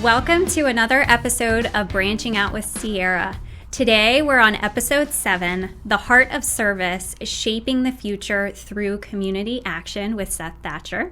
Welcome to another episode of Branching Out with Sierra. Today we're on episode 7, The Heart of Service, Shaping the Future Through Community Action with Seth Thatcher.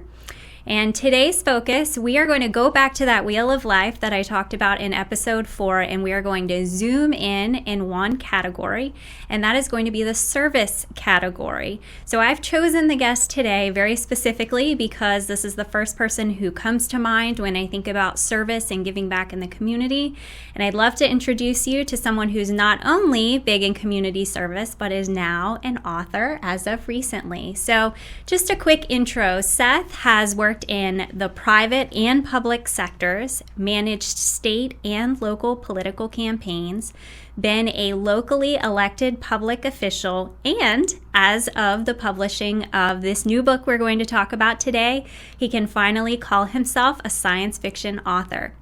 And today's focus, we are going to go back to that wheel of life that I talked about in episode 4, and we are going to zoom in one category, and that is going to be the service category. So I've chosen the guest today very specifically because this is the first person who comes to mind when I think about service and giving back in the community. And I'd love to introduce you to someone who's not only big in community service, but is now an author as of recently. So just a quick intro. Seth has worked in the private and public sectors, managed state and local political campaigns, been a locally elected public official, and as of the publishing of this new book we're going to talk about today, he can finally call himself a science fiction author.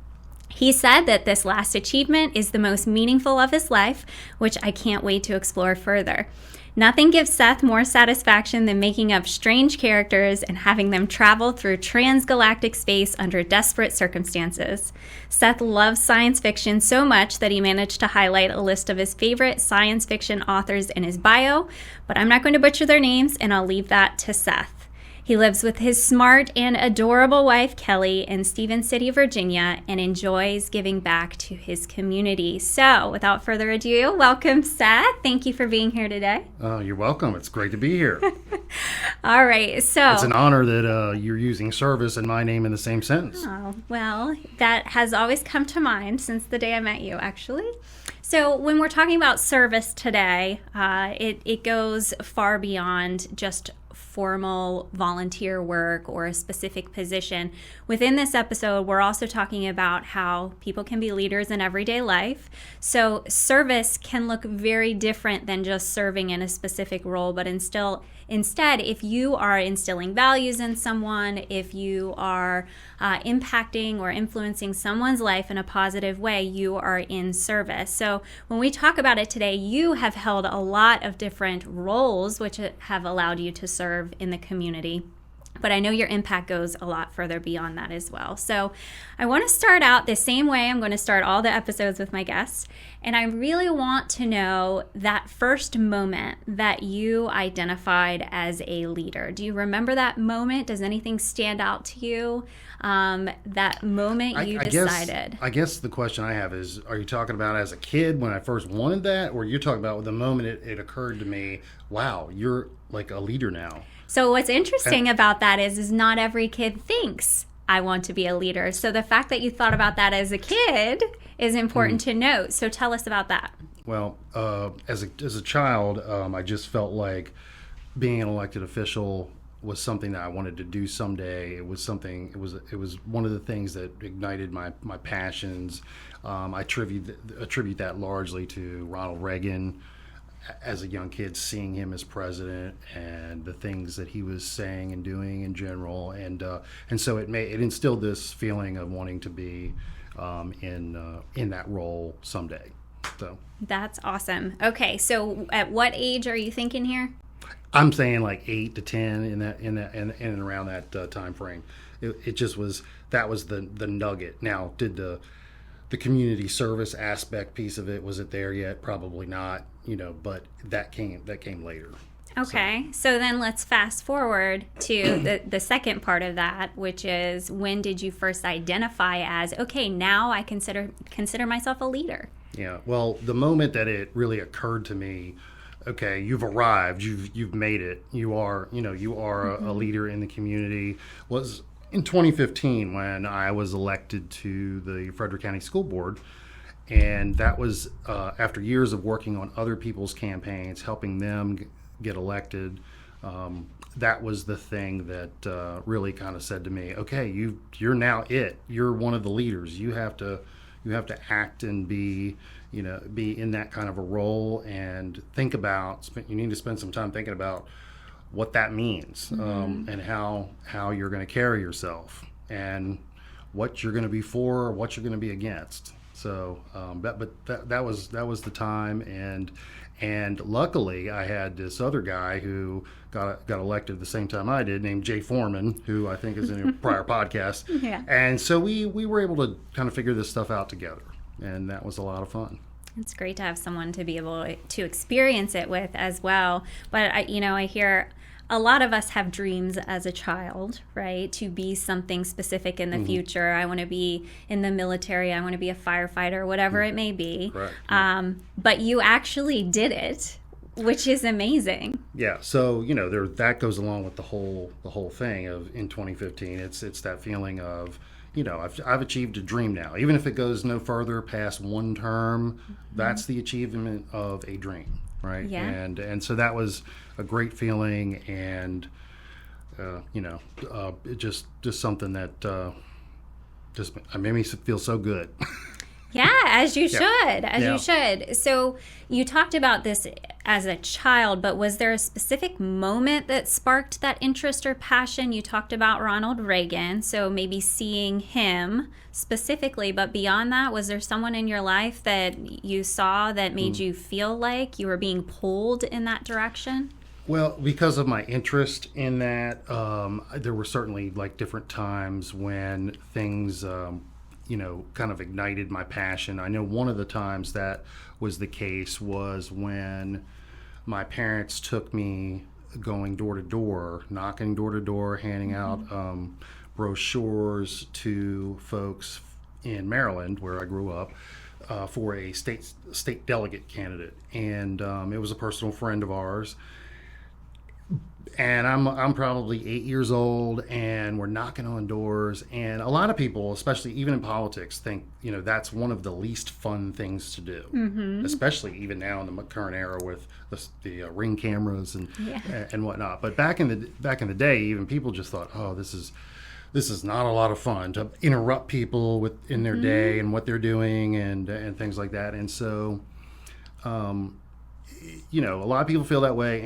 He said that this last achievement is the most meaningful of his life, which I can't wait to explore further. Nothing gives Seth more satisfaction than making up strange characters and having them travel through transgalactic space under desperate circumstances. Seth loves science fiction so much that he managed to highlight a list of his favorite science fiction authors in his bio, but I'm not going to butcher their names, and I'll leave that to Seth. He lives with his smart and adorable wife, Kelly, in Stevens City, Virginia, and enjoys giving back to his community. So, without further ado, welcome, Seth. Thank you for being here today. You're welcome. It's great to be here. All right, so... It's an honor that you're using service and my name in the same sentence. Oh, well, that has always come to mind since the day I met you, actually. So when we're talking about service today, it goes far beyond just formal volunteer work or a specific position. Within this episode, we're also talking about how people can be leaders in everyday life. So service can look very different than just serving in a specific role, but instead, if you are instilling values in someone, if you are impacting or influencing someone's life in a positive way, you are in service. So when we talk about it today, you have held a lot of different roles which have allowed you to serve in the community. But I know your impact goes a lot further beyond that as well. So I want to start out the same way I'm going to start all the episodes with my guests. And I really want to know that first moment that you identified as a leader. Do you remember that moment? Does anything stand out to you? That moment you decided? I guess the question I have is, are you talking about as a kid when I first wanted that? Or you're talking about the moment it occurred to me, wow, you're like a leader now? So what's interesting about that is not every kid thinks I want to be a leader. So the fact that you thought about that as a kid is important to note. So tell us about that. Well, as a child, I just felt like being an elected official was something that I wanted to do someday. It was one of the things that ignited my passions. I attribute that largely to Ronald Reagan. As a young kid, seeing him as president and the things that he was saying and doing in general, and so it instilled this feeling of wanting to be in that role someday. So that's awesome. Okay, so at what age are you thinking here? I'm saying like 8 to 10 in and around that time frame. It just was the nugget. Now, did the community service aspect piece of it, was it there yet? Probably not. But that came later. Okay, so then let's fast forward to the second part of that, which is, when did you first identify as, okay, now I consider myself a leader? Yeah, well, the moment that it really occurred to me, okay, you've arrived, you've made it, you are a leader in the community, was in 2015 when I was elected to the Frederick County School Board. And that was after years of working on other people's campaigns, helping them get elected. That was the thing that really kind of said to me, okay, you're now it. You're one of the leaders. You have to act and be in that kind of a role, and you need to spend some time thinking about what that means, and how you're going to carry yourself, and what you're going to be for, or what you're going to be against. So, that was the time, and luckily I had this other guy who got elected at the same time I did, named Jay Foreman, who I think is in a prior podcast. Yeah. And so we were able to kind of figure this stuff out together, and that was a lot of fun. It's great to have someone to be able to experience it with as well. But I hear a lot of us have dreams as a child, right? To be something specific in the future. I want to be in the military. I want to be a firefighter, whatever it may be. Correct. But you actually did it, which is amazing. Yeah. So that goes along with the whole thing of in 2015. It's that feeling of, I've achieved a dream now. Even if it goes no further past one term, that's the achievement of a dream, right? Yeah. And so that was a great feeling, and it just something that just made me feel so good. Yeah, as you should, Yeah. you should. So you talked about this as a child, but was there a specific moment that sparked that interest or passion? You talked about Ronald Reagan, so maybe seeing him specifically, but beyond that, was there someone in your life that you saw that made you feel like you were being pulled in that direction? Well, because of my interest in that, there were certainly like different times when things kind of ignited my passion. I know one of the times that was the case was when my parents took me going door to door, knocking door to door, handing out brochures to folks in Maryland, where I grew up, for a state delegate candidate. And it was a personal friend of ours. And I'm probably 8 years old, and we're knocking on doors. And a lot of people, especially even in politics, think that's one of the least fun things to do, especially even now in the current era with the ring cameras and whatnot. But back in the day, even people just thought, oh, this is not a lot of fun to interrupt people in their day and what they're doing and things like that. And so. A lot of people feel that way,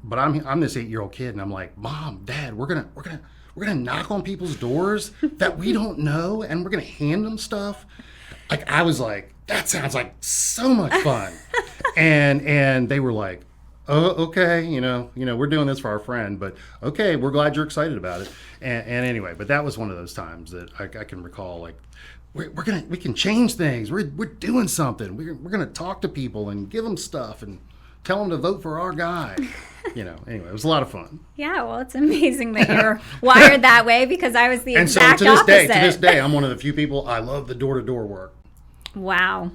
but I'm this 8-year-old kid, and I'm like, Mom, Dad, we're gonna knock on people's doors that we don't know, and we're gonna hand them stuff. Like, I was like, that sounds like so much fun, and they were like, oh, okay, we're doing this for our friend, but okay, we're glad you're excited about it, and anyway, but that was one of those times that I can recall, like. We can change things. We're doing something. We're gonna talk to people and give them stuff and tell them to vote for our guy. Anyway, it was a lot of fun. Yeah, well, it's amazing that you're wired that way, because I was the exact opposite. opposite. To this day, I'm one of the few people. I love the door-to-door work. Wow.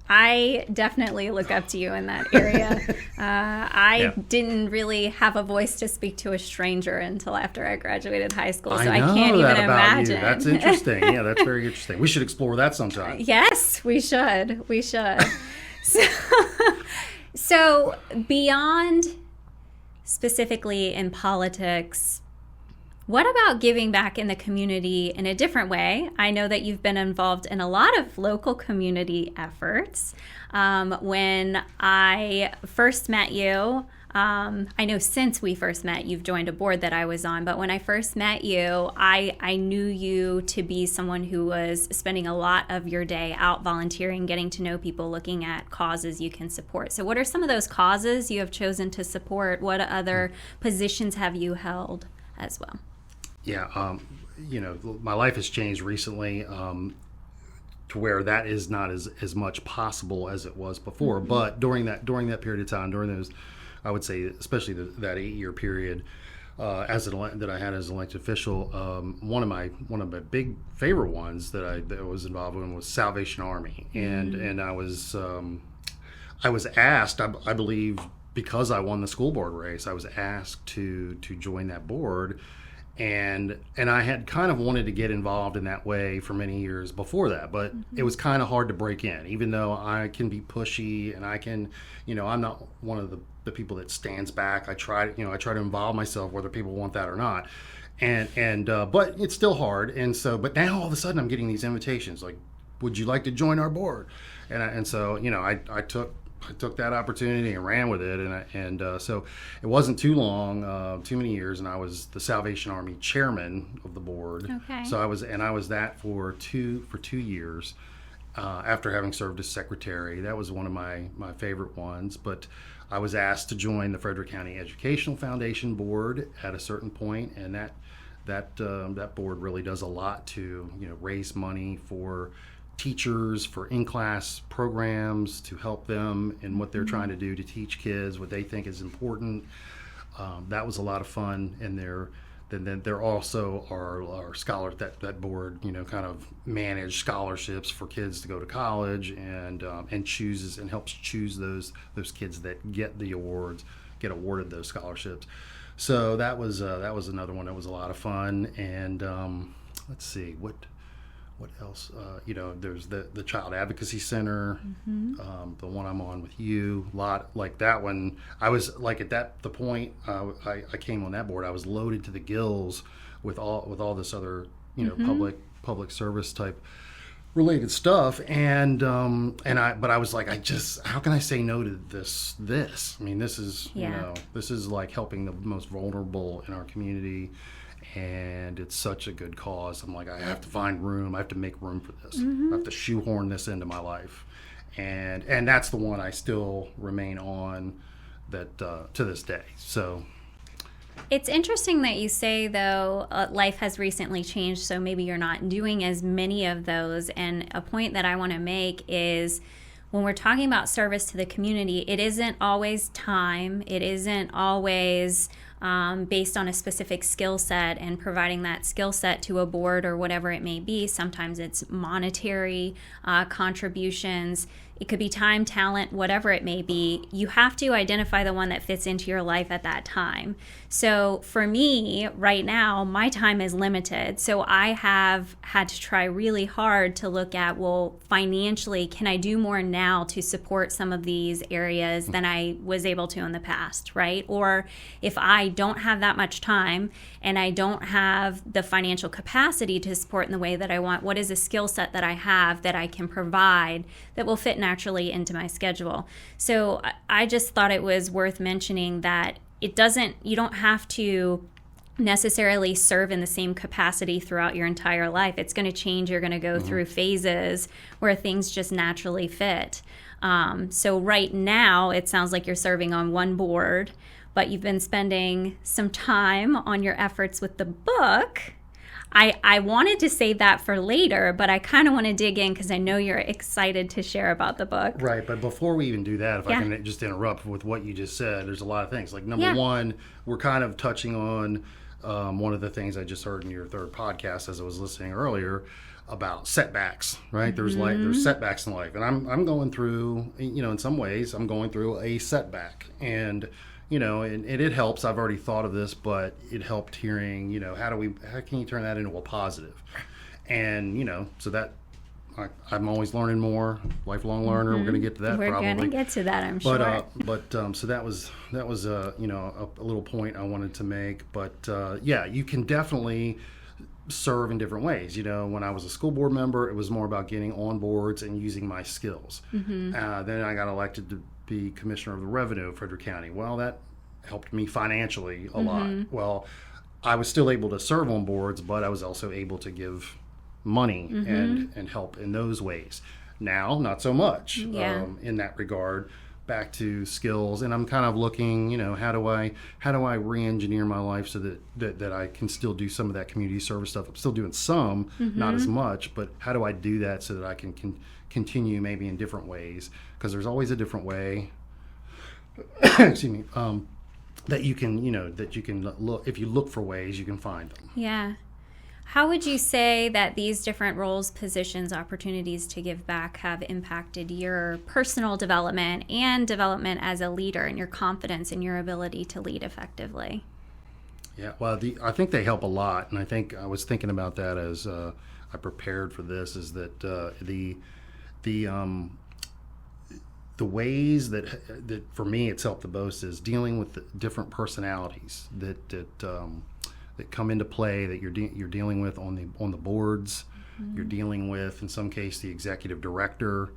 I definitely look up to you in that area. I didn't really have a voice to speak to a stranger until after I graduated high school, so I can't even imagine. That's interesting. Yeah, that's very interesting. We should explore that sometime. Yes, we should. So beyond specifically in politics, what about giving back in the community in a different way? I know that you've been involved in a lot of local community efforts. When I first met you, I know since we first met, you've joined a board that I was on, but when I first met you, I knew you to be someone who was spending a lot of your day out volunteering, getting to know people, looking at causes you can support. So what are some of those causes you have chosen to support? What other positions have you held as well? Yeah, my life has changed recently to where that is not as much possible as it was before. But during that period of time, during those, I would say, especially that 8-year period, that I had as an elected official, one of my big favorite ones that I was involved in was Salvation Army, and I was asked, I believe, because I won the school board race, I was asked to join that board. And I had kind of wanted to get involved in that way for many years before that, but it was kind of hard to break in, even though I can be pushy and I can, I'm not one of the people that stands back. I try to involve myself whether people want that or not. But it's still hard. And so, but now all of a sudden I'm getting these invitations like, would you like to join our board? So, I took took that opportunity and ran with it, so it wasn't too long, too many years, and I was the Salvation Army chairman of the board. Okay. So I was that for 2 years. After having served as secretary, that was one of my favorite ones. But I was asked to join the Frederick County Educational Foundation board at a certain point, and that board really does a lot to raise money for teachers, for in-class programs, to help them in what they're trying to do to teach kids what they think is important. That was a lot of fun, and then there also are scholars that board kind of manage scholarships for kids to go to college, and chooses and helps choose those kids that get awarded those scholarships. So that was another one that was a lot of fun. And let's see what else. There's the Child Advocacy Center, the one I'm on with you. A lot like that one. I was like at the point I came on that board. I was loaded to the gills with all this other public service type related stuff, but I was like, how can I say no to this? I mean, this is this is like helping the most vulnerable in our community. And it's such a good cause. I'm like, I have to find room. I have to make room for this. I have to shoehorn this into my life. And that's the one I still remain on that to this day. So it's interesting that you say, though, life has recently changed, so maybe you're not doing as many of those. And a point that I want to make is when we're talking about service to the community, it isn't always time. It isn't always based on a specific skill set and providing that skill set to a board or whatever it may be. Sometimes it's monetary contributions. It could be time, talent, whatever it may be. You have to identify the one that fits into your life at that time. So for me, right now, my time is limited. So I have had to try really hard to look at, well, financially, can I do more now to support some of these areas than I was able to in the past, right? Or if I don't have that much time and I don't have the financial capacity to support in the way that I want, what is a skill set that I have that I can provide that will fit naturally into my schedule? So I just thought it was worth mentioning that you don't have to necessarily serve in the same capacity throughout your entire life. It's going to change. You're going to go through phases where things just naturally fit. So right now, it sounds like you're serving on one board, but you've been spending some time on your efforts with the book. I wanted to save that for later, but I kind of want to dig in because I know you're excited to share about the book. Right, but before we even do that, if I can just interrupt with what you just said, there's a lot of things. Like number one, we're kind of touching on one of the things I just heard in your third podcast as I was listening earlier about setbacks, right? There's setbacks in life, and I'm going through, in some ways, I'm going through a setback, and and it helps. I've already thought of this, but it helped hearing, how can you turn that into a positive? And, so that I'm always learning more, lifelong learner. We're going to get to that. We're going to get to that, I'm sure. So that was a little point I wanted to make. But you can definitely serve in different ways. When I was a school board member, it was more about getting on boards and using my skills. Then I got elected to be commissioner of the revenue of Frederick County. Well, that helped me financially a lot. Well, I was still able to serve on boards, but I was also able to give money and help in those ways. Now, not so much in that regard. Back to skills, and I'm kind of looking, how do I re-engineer my life so that I can still do some of that community service stuff. I'm still doing some, not as much, but how do I do that so that I can continue maybe in different ways? Because there's always a different way. Excuse me. That you can look. If you look for ways, you can find them. Yeah. How would you say that these different roles, positions, opportunities to give back have impacted your personal development and development as a leader and your confidence in your ability to lead effectively? Yeah, well, I think they help a lot, and I think I was thinking about that as I prepared for this. Is that the ways that for me it's helped the most is dealing with the different personalities that come into play, that you're dealing with on the boards. You're dealing with, in some case, the executive director,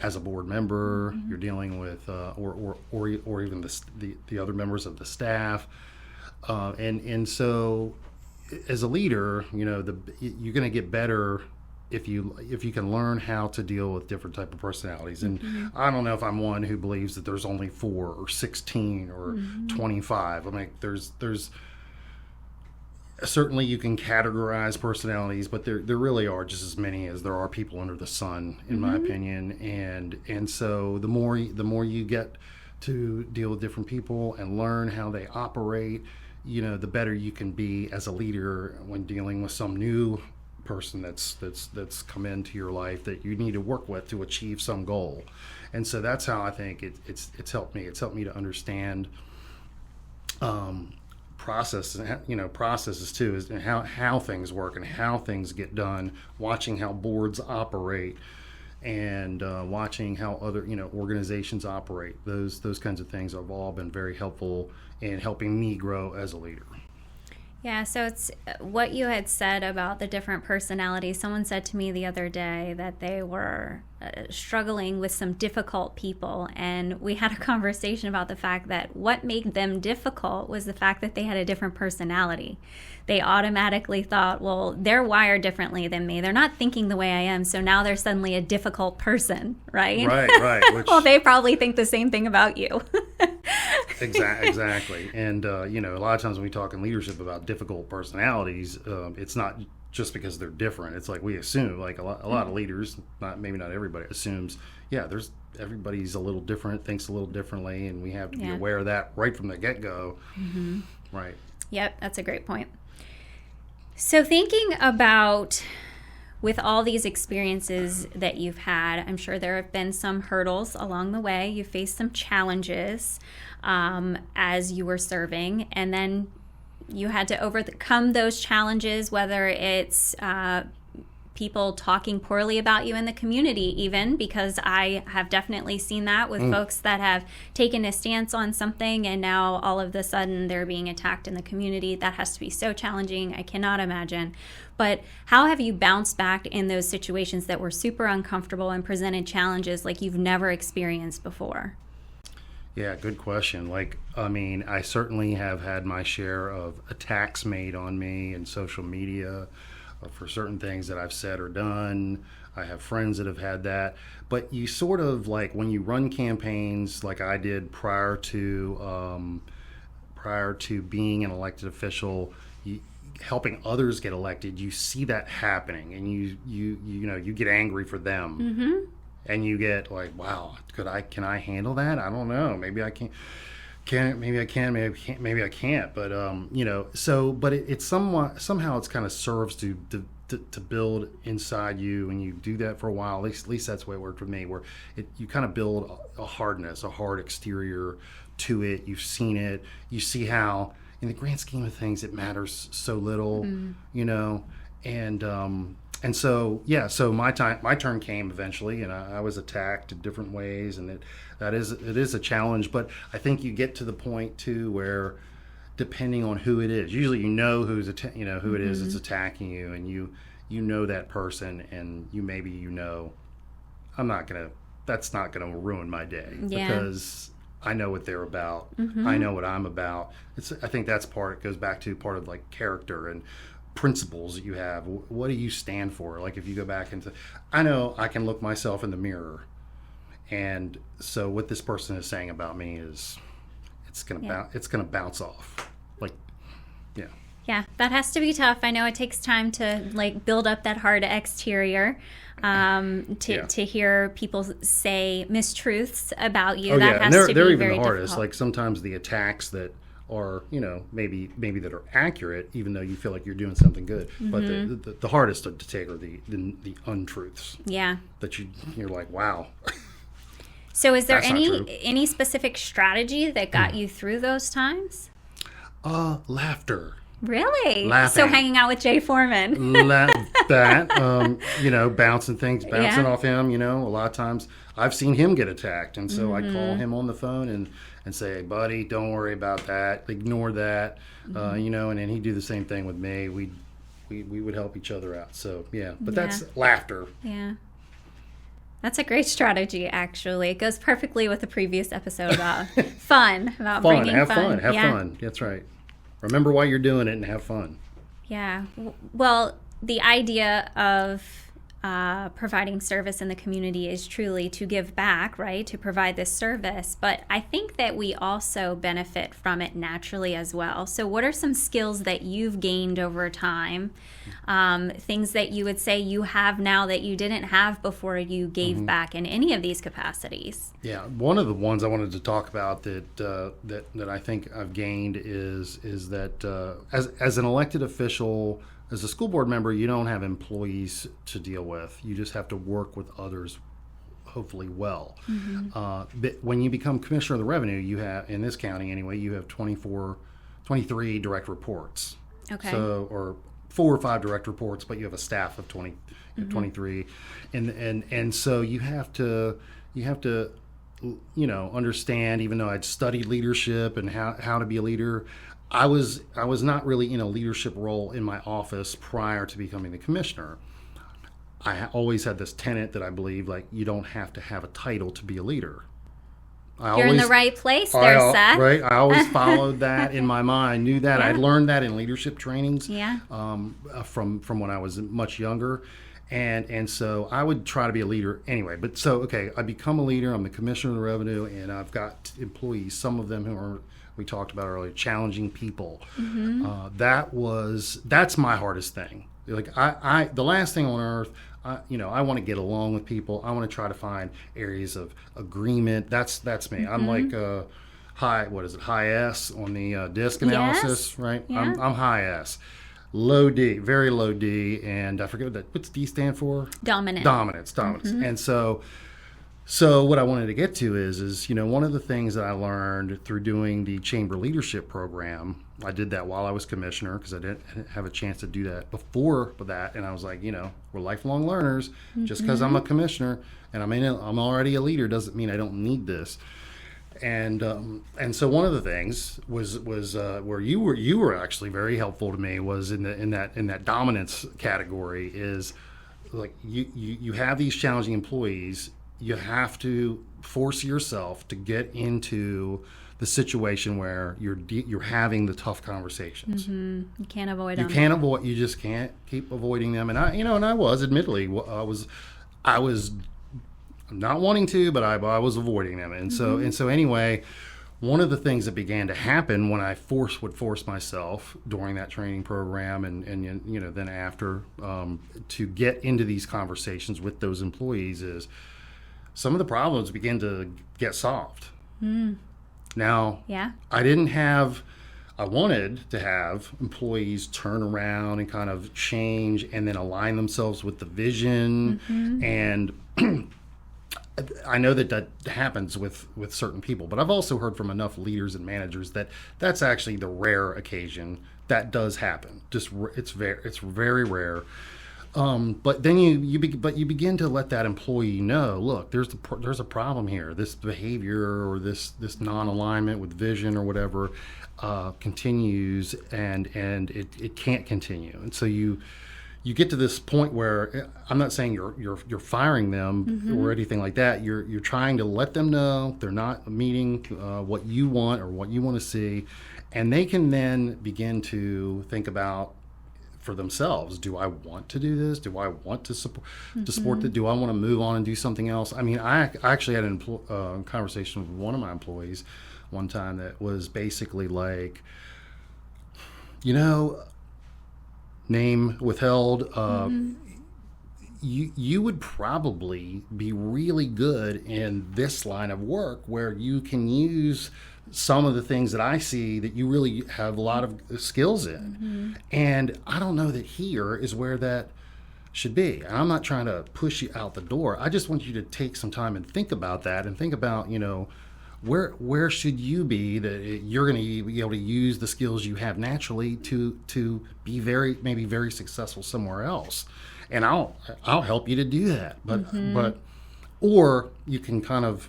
as a board member, you're dealing with, or even the other members of the staff, and so as a leader, you're going to get better if you can learn how to deal with different type of personalities. And I don't know if I'm one who believes that there's only 4 or 16 or 25. I mean, there's certainly you can categorize personalities, but there really are just as many as there are people under the sun, in my opinion. And so the more you get to deal with different people and learn how they operate, the better you can be as a leader when dealing with some new person that's come into your life that you need to work with to achieve some goal. And so that's how I think it's helped me. It's helped me to understand processes too, is how things work and how things get done, watching how boards operate, and watching how other organizations operate. Those kinds of things have all been very helpful in helping me grow as a leader. Yeah, so it's what you had said about the different personalities. Someone said to me the other day that they were struggling with some difficult people, and we had a conversation about the fact that what made them difficult was the fact that they had a different personality. They automatically thought, well, they're wired differently than me. They're not thinking the way I am, so now they're suddenly a difficult person, right? Right. Well, they probably think the same thing about you. Exactly. And, a lot of times when we talk in leadership about difficult personalities, it's not just because they're different. It's like we assume, like a lot of leaders, maybe not everybody, assumes, everybody's a little different, thinks a little differently, and we have to be aware of that right from the get-go. Right. Yep, that's a great point. So thinking about, with all these experiences that you've had, I'm sure there have been some hurdles along the way. You faced some challenges as you were serving, and then you had to overcome those challenges, whether it's people talking poorly about you in the community even, because I have definitely seen that with folks that have taken a stance on something and now all of a sudden they're being attacked in the community. That has to be so challenging. I cannot imagine. But how have you bounced back in those situations that were super uncomfortable and presented challenges like you've never experienced before? Yeah, good question. I certainly have had my share of attacks made on me in social media for certain things that I've said or done. I have friends that have had that. But you sort of, when you run campaigns like I did prior to being an elected official, helping others get elected, you see that happening, and you get angry for them. And you get wow, can I handle that? I don't know. Maybe I can. Maybe I can. Maybe I can't. But but it's somehow it's kind of serves to build inside you, and you do that for a while. At least that's the way it worked for me. Where you kind of build a hard exterior to it. You've seen it. You see how, in the grand scheme of things, it matters so little. And so my turn came eventually, and I was attacked in different ways, and it is a challenge. But I think you get to the point too where, depending on who it is, usually who it is that's attacking you, and you that person, and that's not gonna ruin my day because I know what they're about. I know what I'm about. I think that's goes back to part of character and principles that you have. What do you stand for? If you go back into, I know I can look myself in the mirror, and so what this person is saying about me is it's gonna bounce off. Yeah, that has to be tough. I know it takes time to build up that hard exterior, to hear people say mistruths about you. They're even very the hardest. Difficult. Sometimes the attacks that are maybe that are accurate, even though you feel like you're doing something good. But the hardest to take are the untruths. Yeah. That you're like, wow. So is there any specific strategy that got you through those times? Laughter. Really? Laughing. So hanging out with Jay Foreman. Bouncing off him. A lot of times I've seen him get attacked, and so I call him on the phone and say, hey, buddy, don't worry about that. Ignore that. And then he'd do the same thing with me. We would help each other out. So, but that's laughter. Yeah. That's a great strategy, actually. It goes perfectly with the previous episode about fun, about bringing have fun. Have yeah. fun. That's right. Remember why you're doing it and have fun. Yeah. Well, the idea of providing service in the community is truly to give back, right? To provide this service. But I think that we also benefit from it naturally as well. So what are some skills that you've gained over time? Things that you would say you have now that you didn't have before you gave back in any of these capacities? Yeah. One of the ones I wanted to talk about that I think I've gained is that as an elected official, as a school board member, you don't have employees to deal with. You just have to work with others, hopefully well. But when you become commissioner of the revenue, you have, in this county anyway, you have 23 direct reports. Okay. So, or 4 or 5 direct reports, but you have a staff of 23. And so you have to understand, even though I'd studied leadership and how to be a leader, I was not really in a leadership role in my office prior to becoming the commissioner. I always had this tenet that I believe, like, you don't have to have a title to be a leader. You're in the right place there, Seth. Right. I always followed that in my mind, knew that. Yeah. I learned that in leadership trainings Yeah. From when I was much younger. And so I would try to be a leader anyway. But so, okay, I become a leader. I'm the commissioner of the revenue, and I've got employees, some of them who are, we talked about earlier, challenging people. That's my hardest thing. Like I the last thing on earth, I want to get along with people. I want to try to find areas of agreement. That's me. I'm like high S on the disc analysis, Yes. right? Yeah. I'm high S. Low D, very low D, and I forget what's D stand for? Dominant. Dominance. And so what I wanted to get to is one of the things that I learned through doing the chamber leadership program. I did that while I was commissioner because I didn't have a chance to do that before that, and I was like, we're lifelong learners. Just because I'm a commissioner and I'm already a leader doesn't mean I don't need this. And so one of the things was where you were actually very helpful to me was in that dominance category is like you have these challenging employees. You have to force yourself to get into the situation where you're having the tough conversations. You can't avoid them. You just can't keep avoiding them. And I was admittedly I was not wanting to, but I was avoiding them. And so anyway, one of the things that began to happen when I would force myself during that training program and then after to get into these conversations with those employees is some of the problems begin to get solved. Now, yeah. I wanted to have employees turn around and kind of change and then align themselves with the vision. And I know that happens with certain people, but I've also heard from enough leaders and managers that that's actually the rare occasion that does happen. It's very rare. But then you begin to let that employee know, look, there's a problem here. This behavior or this non-alignment with vision or whatever continues, and it can't continue. And so you get to this point where I'm not saying you're firing them or anything like that. You're trying to let them know they're not meeting what you want or what you want to see, and they can then begin to think about for themselves, do I want to do this? Do I want to support that? Do I want to move on and do something else? I mean, I actually had a conversation with one of my employees one time that was basically like, name withheld, you would probably be really good in this line of work where you can use some of the things that I see that you really have a lot of skills in. And I don't know that here is where that should be. And I'm not trying to push you out the door. I just want you to take some time and think about that and think about, where should you be that you're going to be able to use the skills you have naturally to be maybe very successful somewhere else. And I'll help you to do that. But or you can kind of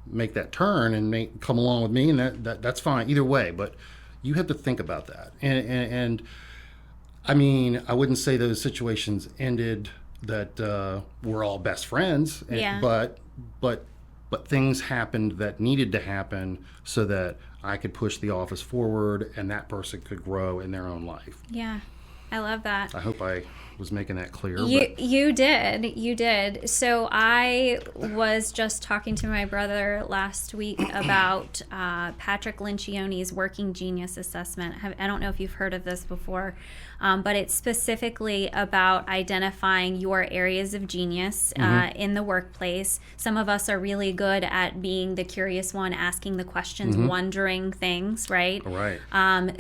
make that turn and come along with me, and that's fine either way. But you have to think about that. And I mean, I wouldn't say those situations ended we're all best friends. Yeah. But things happened that needed to happen so that I could push the office forward and that person could grow in their own life. Yeah. I love that. I hope I was making that clear. You did. So I was just talking to my brother last week about Patrick Lencioni's Working Genius Assessment. I don't know if you've heard of this before, but it's specifically about identifying your areas of genius in the workplace. Some of us are really good at being the curious one, asking the questions, wondering things, right? Right.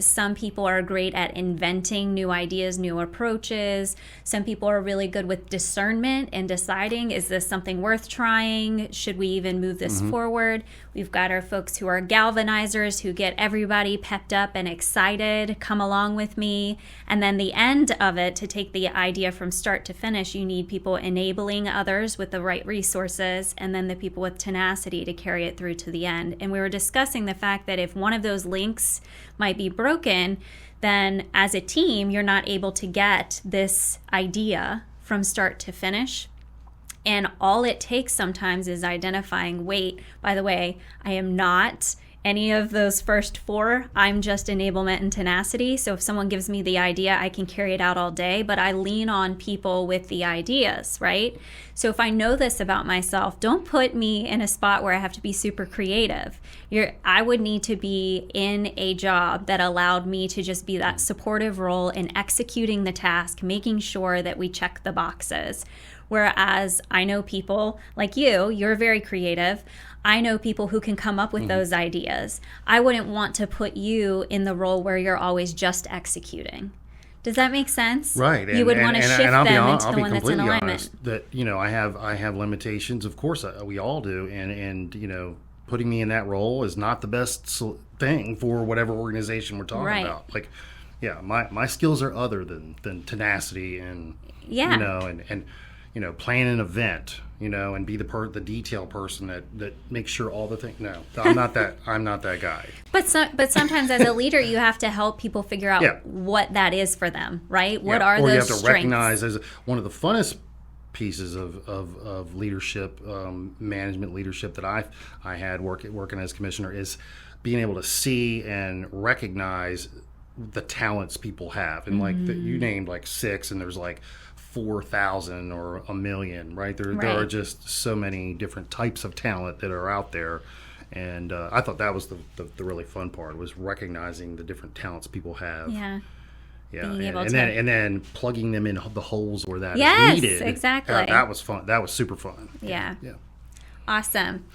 Some people are great at inventing new ideas, new approaches. Some people are really good with discernment and deciding, is this something worth trying? Should we even move this forward? We've got our folks who are galvanizers, who get everybody pepped up and excited, come along with me. And then the end of it, to take the idea from start to finish, you need people enabling others with the right resources, and then the people with tenacity to carry it through to the end. And we were discussing the fact that if one of those links might be broken, then as a team, you're not able to get this idea from start to finish. And all it takes sometimes is identifying, wait, by the way, I am not any of those first four. I'm just enablement and tenacity. So if someone gives me the idea, I can carry it out all day, but I lean on people with the ideas, right? So if I know this about myself, don't put me in a spot where I have to be super creative. I would need to be in a job that allowed me to just be that supportive role in executing the task, making sure that we check the boxes. Whereas I know people like you're very creative. I know people who can come up with those ideas. I wouldn't want to put you in the role where you're always just executing. Does that make sense? Right. You would want to shift them into the one that's in alignment. Honest that, I have limitations. Of course, we all do. And putting me in that role is not the best thing for whatever organization we're talking about. Like, yeah, my skills are other than tenacity and, plan an event, and be the detail person that makes sure all the things. No, I'm not that guy. But sometimes as a leader, you have to help people figure out what that is for them, right? What are those strengths? Or you have to recognize as one of the funnest pieces of leadership, management leadership that I had working as commissioner is being able to see and recognize the talents people have. And you named like 6, and there's like 4,000 or 1,000,000, right? There are just so many different types of talent that are out there. And I thought that was the really fun part, was recognizing the different talents people have. Yeah. Yeah. And then plugging them in the holes where that is needed. Yes, exactly. That was fun. That was super fun. Yeah. Awesome.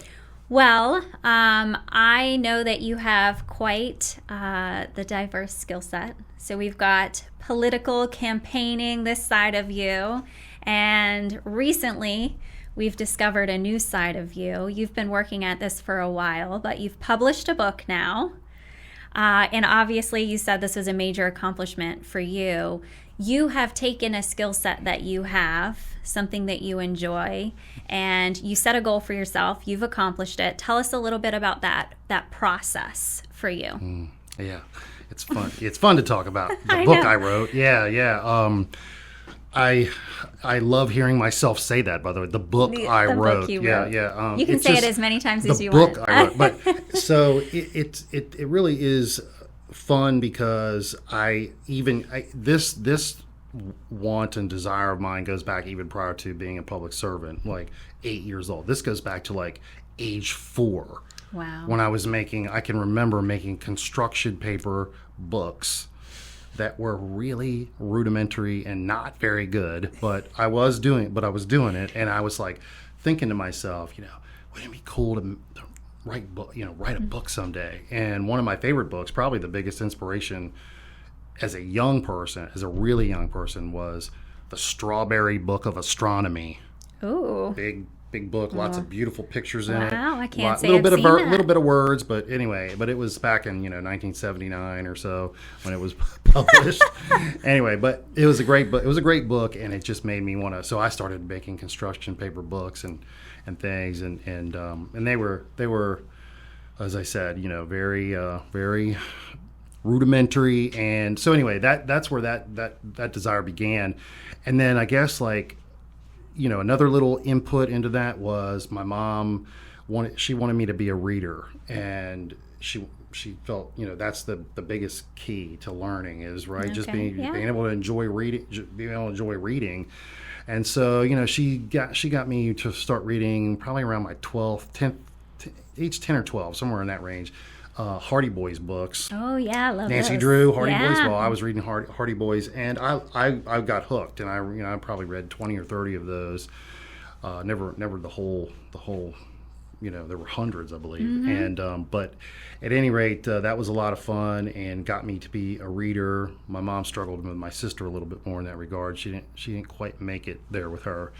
Well, I know that you have quite the diverse skill set. So we've got political campaigning this side of you, and recently we've discovered a new side of you. You've been working at this for a while, but you've published a book now, and obviously you said this was a major accomplishment for you. You have taken a skill set that you have, something that you enjoy, and you set a goal for yourself. You've accomplished it. Tell us a little bit about that process for you. Yeah, it's fun. It's fun to talk about the book I wrote. Yeah. I love hearing myself say that, by the way. The book I wrote. Book you wrote. Yeah. You can say it as many times as you want. The book I wrote. But so it really is fun because this want and desire of mine goes back even prior to being a public servant, like 8 years old. This goes back to like age 4. Wow. When I can remember making construction paper books that were really rudimentary and not very good, but I was doing it, and I was like thinking to myself, wouldn't it be cool to write a book someday? And one of my favorite books, probably the biggest inspiration as a really young person, was The Strawberry Book of Astronomy. Ooh. Big book, lots of beautiful pictures in it. Wow, I can't say I've seen that. Little bit of words, but anyway, it was back in 1979 or so when it was published. Anyway, but it was a great book. It was a great book, and it just made me want to. So I started making construction paper books and things, and they were, as I said, very very rudimentary. And so anyway, that's where that desire began. And then I guess like another little input into that was my mom wanted me to be a reader, and she felt that's the biggest key to learning is right, just being able to enjoy reading, and so she got me to start reading probably around my 10 or 12, somewhere in that range. Hardy Boys books. Oh yeah, I love Nancy those. Drew, Hardy Boys. Well, I was reading Hardy Boys, and I got hooked, and I probably read 20 or 30 of those. Never the whole. There were hundreds, I believe, and but at any rate, that was a lot of fun and got me to be a reader. My mom struggled with my sister a little bit more in that regard. She didn't quite make it there with her,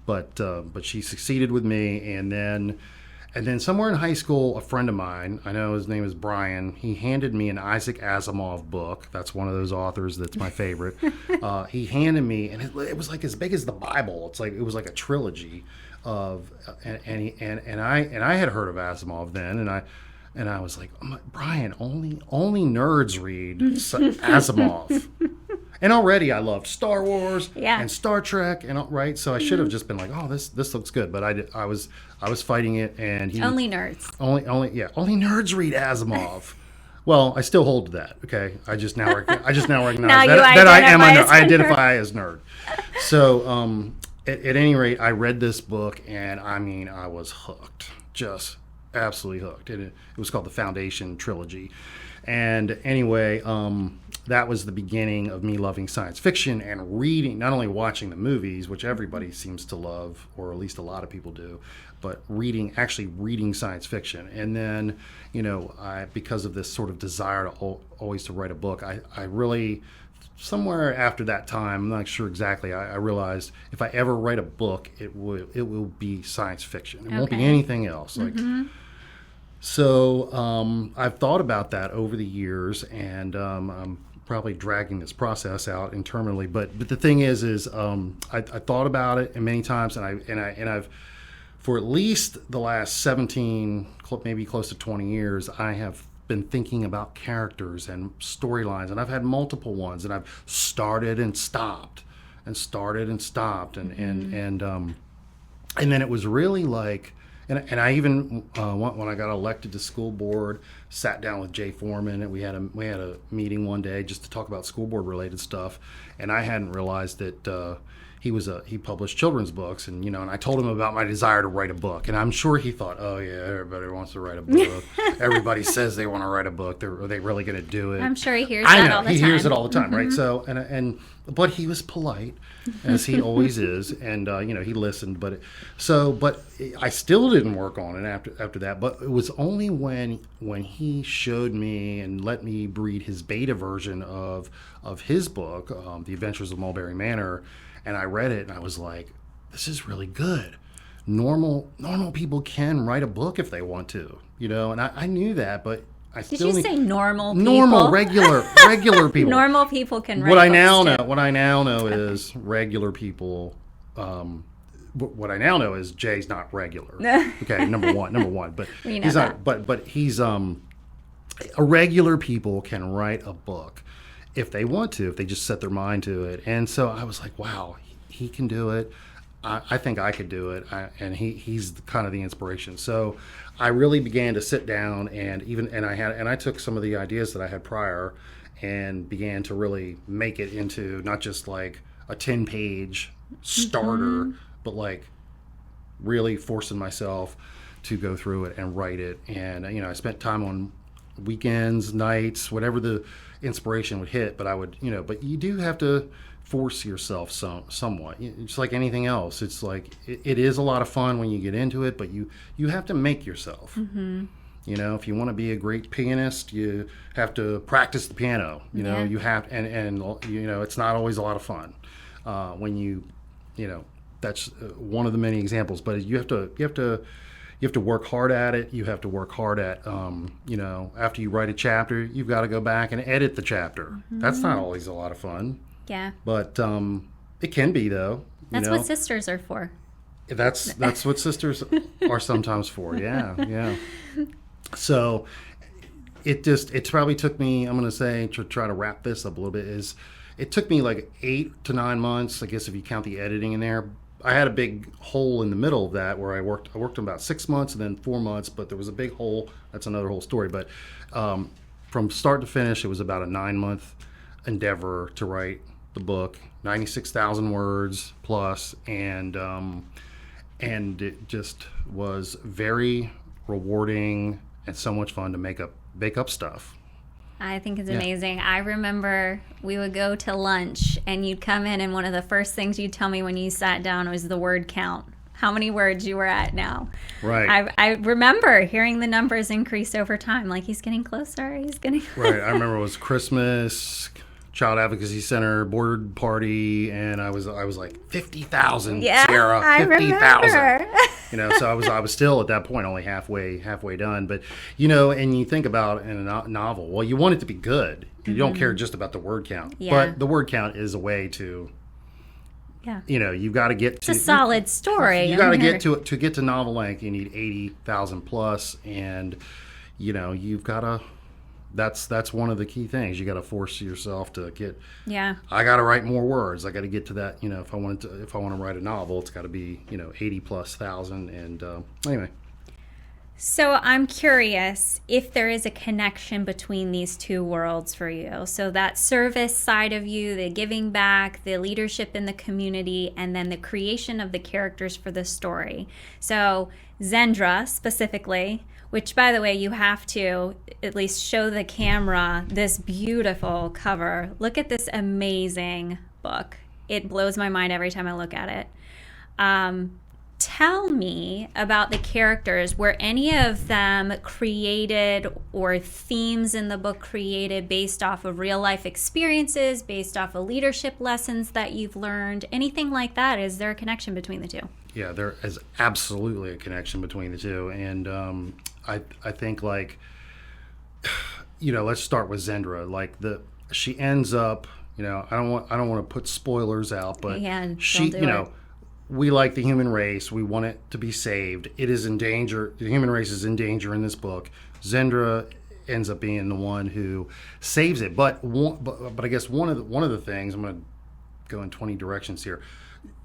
but she succeeded with me, and then somewhere in high school, a friend of mine, I know his name is Brian, he handed me an Isaac Asimov book. That's one of those authors that's my favorite. He handed me, and it was like as big as the Bible. It was like a trilogy of, and I had heard of Asimov then, and I was like, Brian, only nerds read Asimov. And already I loved Star Wars and Star Trek, and right, so I should have just been like, oh, this looks good, but I was fighting it, and only nerds. Only nerds read Asimov. Well, I still hold to that. Okay, I just now recognize that I identify as nerd. So at any rate, I read this book, and I was hooked, just absolutely hooked. And it was called the Foundation Trilogy, and anyway. That was the beginning of me loving science fiction and reading, not only watching the movies, which everybody seems to love, or at least a lot of people do, but actually reading science fiction. And then, because of this sort of desire to always to write a book, I really, somewhere after that time, I'm not sure exactly, I realized if I ever write a book, it will be science fiction. It won't be anything else. So I've thought about that over the years, and I'm probably dragging this process out internally. But the thing is I thought about it many times, and I've for at least the last 17, maybe close to 20 years, I have been thinking about characters and storylines, and I've had multiple ones, and I've started and stopped, and then it was really like. And I even when I got elected to school board, sat down with Jay Foreman, and we had a meeting one day just to talk about school board related stuff. And I hadn't realized that he published children's books, and and I told him about my desire to write a book. And I'm sure he thought, oh yeah, everybody wants to write a book. Everybody says they want to write a book. Are they really going to do it? I'm sure he hears that all the time. He hears it all the time, right? So but he was polite, as he always is, and he listened. But I still didn't work on it after that. But it was only when he showed me and let me read his beta version of his book, The Adventures of Mulberry Manor, and I read it, and I was like, this is really good. Normal people can write a book if they want to, and I knew that, but. Did you say normal people? Normal, regular people. Normal people can write What I now know is regular people. What I now know is Jay's not regular. Okay, number one. But he's not. But he's a regular people can write a book if they want to, if they just set their mind to it. And so I was like, wow, he can do it. I think I could do it, and he's kind of the inspiration. So I really began to sit down, and I took some of the ideas that I had prior, and began to really make it into not just like a 10-page starter, but like really forcing myself to go through it and write it. And I spent time on weekends, nights, whatever the inspiration would hit. But I would, but you do have to force yourself somewhat. It's like anything else. It's like it is a lot of fun when you get into it, but you have to make yourself. If you want to be a great pianist, you have to practice the piano. You have, and it's not always a lot of fun when that's one of the many examples. But you have to work hard at it. You have to work hard at, after you write a chapter, you've got to go back and edit the chapter. That's not always a lot of fun. Yeah. But it can be, though. That's what sisters are for. That's what sisters are sometimes for. Yeah. So it probably took me, I'm going to say, to try to wrap this up a little bit, it took me like 8 to 9 months, I guess if you count the editing in there, I had a big hole in the middle of that where I worked about 6 months and then 4 months, but there was a big hole. That's another whole story. But from start to finish, it was about a 9-month endeavor to write the book, 96,000 words plus, and it just was very rewarding and so much fun to make up stuff. I think it's amazing. I remember we would go to lunch and you'd come in and one of the first things you'd tell me when you sat down was the word count. How many words you were at now. Right. I remember hearing the numbers increase over time. Like, he's getting closer. Right. I remember it was Christmas, Child Advocacy Center, board party, and I was like 50,000, yeah, Sierra, 50,000. You know, so I was still at that point only halfway done. But and you think about in a novel, well, you want it to be good. You don't care just about the word count, but the word count is a way to. Yeah. You've got to get to... It's a solid story. You got to get to get to novel length, you need 80,000 plus, and, you've got to... That's one of the key things. You got to force yourself to get... Yeah. I got to write more words. I got to get to that, if I want to write a novel, it's got to be, 80 plus thousand, and anyway. So I'm curious if there is a connection between these two worlds for you. So that service side of you, the giving back, the leadership in the community, and then the creation of the characters for the story. So Zendra specifically, which, by the way, you have to at least show the camera this beautiful cover. Look at this amazing book. It blows my mind every time I look at it. Tell me about the characters. Were any of them created or themes in the book created based off of real life experiences, based off of leadership lessons that you've learned? Anything like that? Is there a connection between the two? Yeah, there is absolutely a connection between the two. And I think, like, let's start with Zendra. She ends up, I don't want to put spoilers out, but she, we like the human race. We want it to be saved. It is in danger. The human race is in danger in this book. Zendra ends up being the one who saves it. But I guess one of the things, I'm going to go in 20 directions here.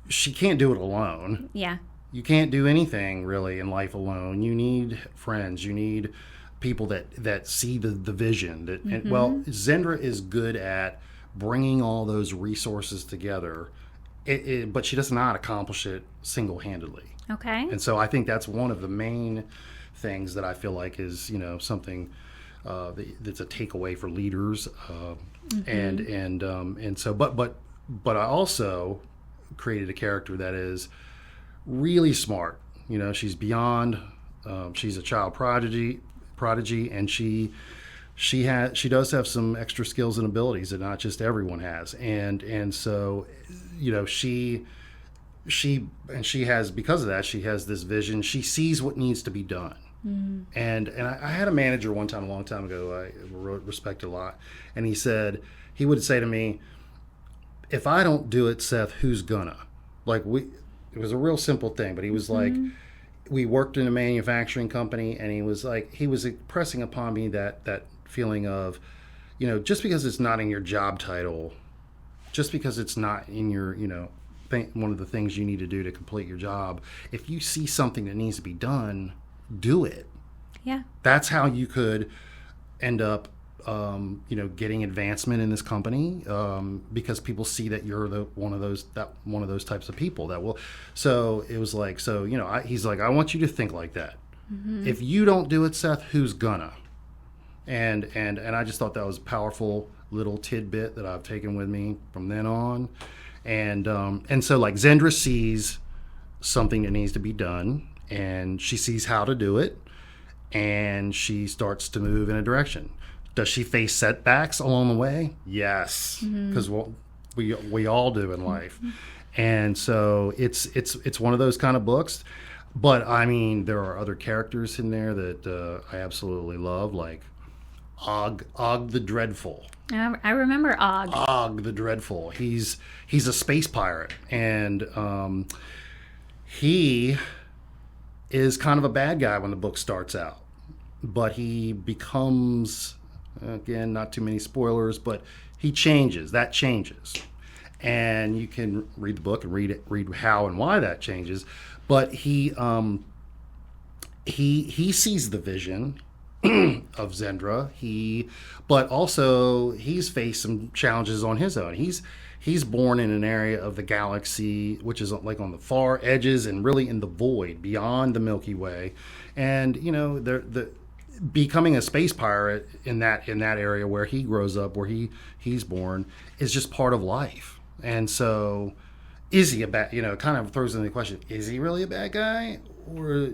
She can't do it alone. Yeah. You can't do anything really in life alone. You need friends. You need people that see the vision. And, well, Zendra is good at bringing all those resources together. But she does not accomplish it single-handedly. Okay. And so I think that's one of the main things that I feel like is, something that's a takeaway for leaders. And so, but I also created a character that is really smart. She's beyond. She's a child prodigy, and she does have some extra skills and abilities that not just everyone has, and so she has, because of that, she has this vision. She sees what needs to be done. And I had a manager one time, a long time ago, I respect a lot, and he would say to me, if I don't do it, Seth, who's gonna? It was a real simple thing, but he was like, we worked in a manufacturing company, and he was impressing upon me that feeling of, just because it's not in your job title, just because it's not in your, one of the things you need to do to complete your job, if you see something that needs to be done, do it. Yeah. That's how you could end up, getting advancement in this company, because people see that you're one of those types of people that will. So it was like, he's like, I want you to think like that. If you don't do it, Seth, who's gonna? And I just thought that was a powerful little tidbit that I've taken with me from then on. And so, like, Zendra sees something that needs to be done, and she sees how to do it, and she starts to move in a direction. Does she face setbacks along the way? Yes, because we all do in life. And so it's one of those kind of books. But I mean, there are other characters in there that I absolutely love, like Og the Dreadful. I remember Og. Og the Dreadful. He's a space pirate, and he is kind of a bad guy when the book starts out. But he becomes, again, not too many spoilers, but he changes. That changes. and you can read the book and read how and why that changes. But he sees the vision of Zendra. But also he's faced some challenges on his own. He's born in an area of the galaxy which is like on the far edges and really in the void beyond the Milky Way, and the becoming a space pirate in that area where he grows up, where he's born, is just part of life. And so, is he a bad? Kind of throws into the question: is he really a bad guy? Or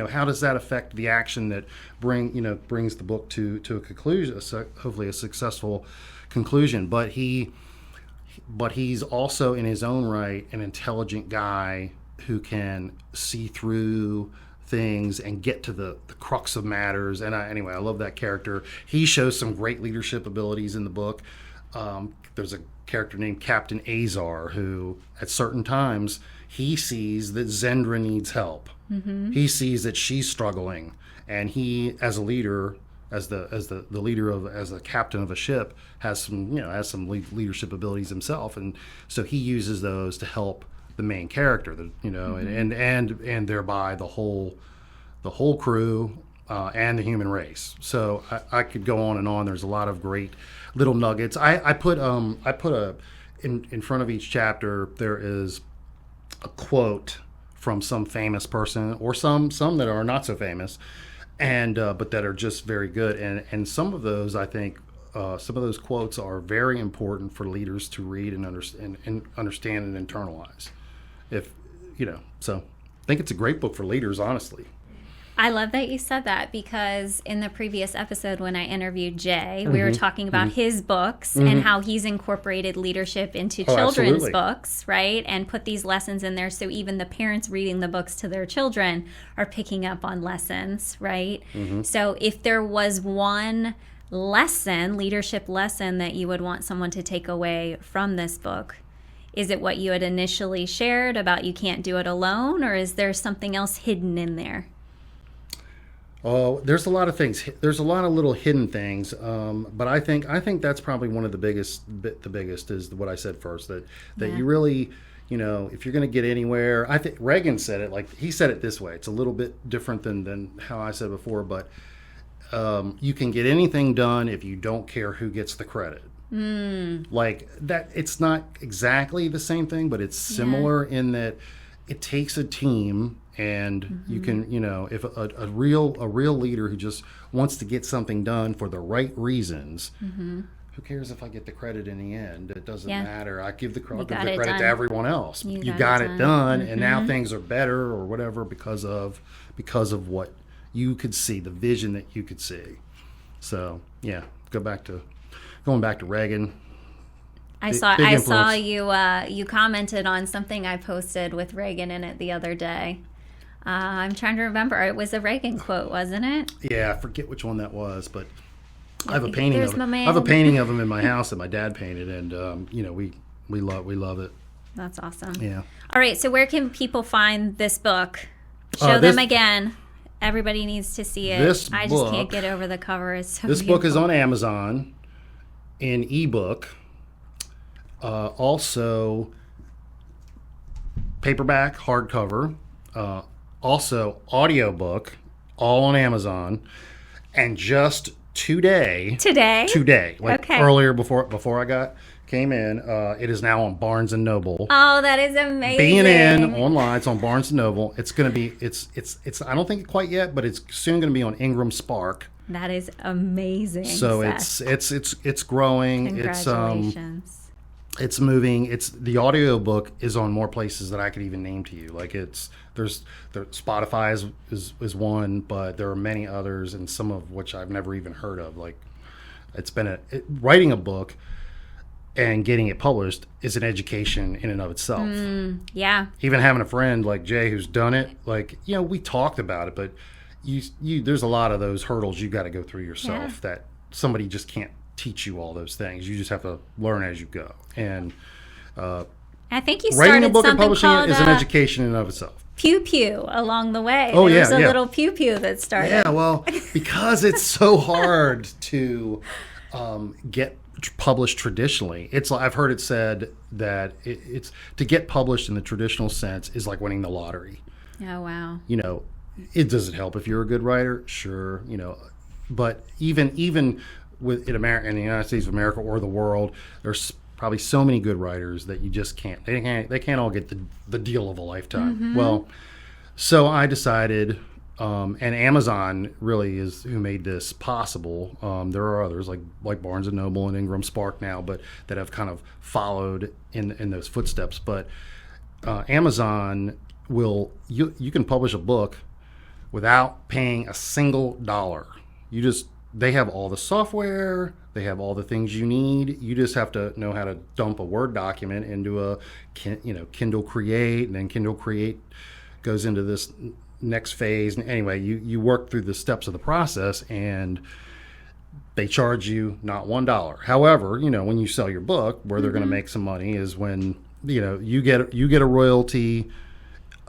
how does that affect the action that brings the book to a conclusion, hopefully a successful conclusion? But he's also in his own right an intelligent guy who can see through things and get to the crux of matters. And I love that character. He shows some great leadership abilities in the book. There's a character named Captain Azar who, at certain times, he sees that Zendra needs help. Mm-hmm. He sees that she's struggling, and he, as a leader, as the captain of a ship, has some leadership abilities himself, and so he uses those to help the main character, mm-hmm. and thereby the whole crew and the human race. So I could go on and on. There's a lot of great little nuggets. I put in front of each chapter there is a quote from some famous person or some that are not so famous, and but that are just very good. And some of those, I think, some of those quotes are very important for leaders to read and understand and internalize. So I think it's a great book for leaders, honestly. I love that you said that, because in the previous episode when I interviewed Jay, mm-hmm. we were talking about mm-hmm. his books mm-hmm. and how he's incorporated leadership into children's absolutely. Books, right? And put these lessons in there so even the parents reading the books to their children are picking up on lessons, right? Mm-hmm. So if there was one leadership lesson that you would want someone to take away from this book, is it what you had initially shared about you can't do it alone, or is there something else hidden in there? Oh, there's a lot of things. There's a lot of little hidden things, but I think that's probably one of the biggest. The biggest is what I said first. That you really, if you're going to get anywhere, I think Reagan said it. Like, he said it this way. It's a little bit different than how I said before, but you can get anything done if you don't care who gets the credit. Like that. It's not exactly the same thing, but it's similar in that it takes a team. And mm-hmm. you can, if a real leader who just wants to get something done for the right reasons, mm-hmm. who cares if I get the credit in the end? It doesn't matter. I give the credit to everyone else. You got it done, mm-hmm. and now things are better or whatever because of what you could see, the vision that you could see. So going back to Reagan. I saw you commented on something I posted with Reagan in it the other day. I'm trying to remember. It was a Reagan quote, wasn't it? Yeah, I forget which one that was, but I have a painting of him. I have a painting of him in my house that my dad painted, and we love it. That's awesome. Yeah. All right, so where can people find this book? Show them again. Everybody needs to see it. I just can't get over the cover. It's so this beautiful. Book is on Amazon in ebook. Also paperback, hardcover. Also audiobook, all on Amazon. And just today, like earlier before I came in, it is now on Barnes and Noble. Oh, that is amazing. B&N online, it's on Barnes and Noble. It's going to be it's I don't think quite yet, but it's soon going to be on Ingram Spark. That is amazing. So Seth. it's growing. Congratulations. It's moving. The audiobook is on more places that I could even name to you. Like Spotify is one, but there are many others, and some of which I've never even heard of. Like, it's been writing a book and getting it published is an education in and of itself. Yeah. Even having a friend like Jay who's done it, like, we talked about it, but you there's a lot of those hurdles you got to go through yourself that somebody just can't teach you all those things. You just have to learn as you go. And I think you started writing a book and publishing it is an education in and of itself. Pew pew along the way. Oh, There's a little pew pew that started. Yeah, well, because it's so hard to get published traditionally. It's I've heard it said that it's to get published in the traditional sense is like winning the lottery. Oh, wow. You know, it doesn't help if you're a good writer, sure, you know, but even with in America, in the United States of America or the world, there's probably so many good writers that you just can't. They can't all get the deal of a lifetime. Well, so I decided. And Amazon really is who made this possible. There are others like Barnes and Noble and Ingram Spark now, but that have kind of followed in those footsteps. But Amazon you can publish a book without paying a single dollar. They have all the software, they have all the things you need. You just have to know how to dump a Word document into a Kindle Create, and then Kindle Create goes into this next phase. And anyway, you work through the steps of the process, and they charge you not $1. However, when you sell your book, where they're going to make some money is when you get a royalty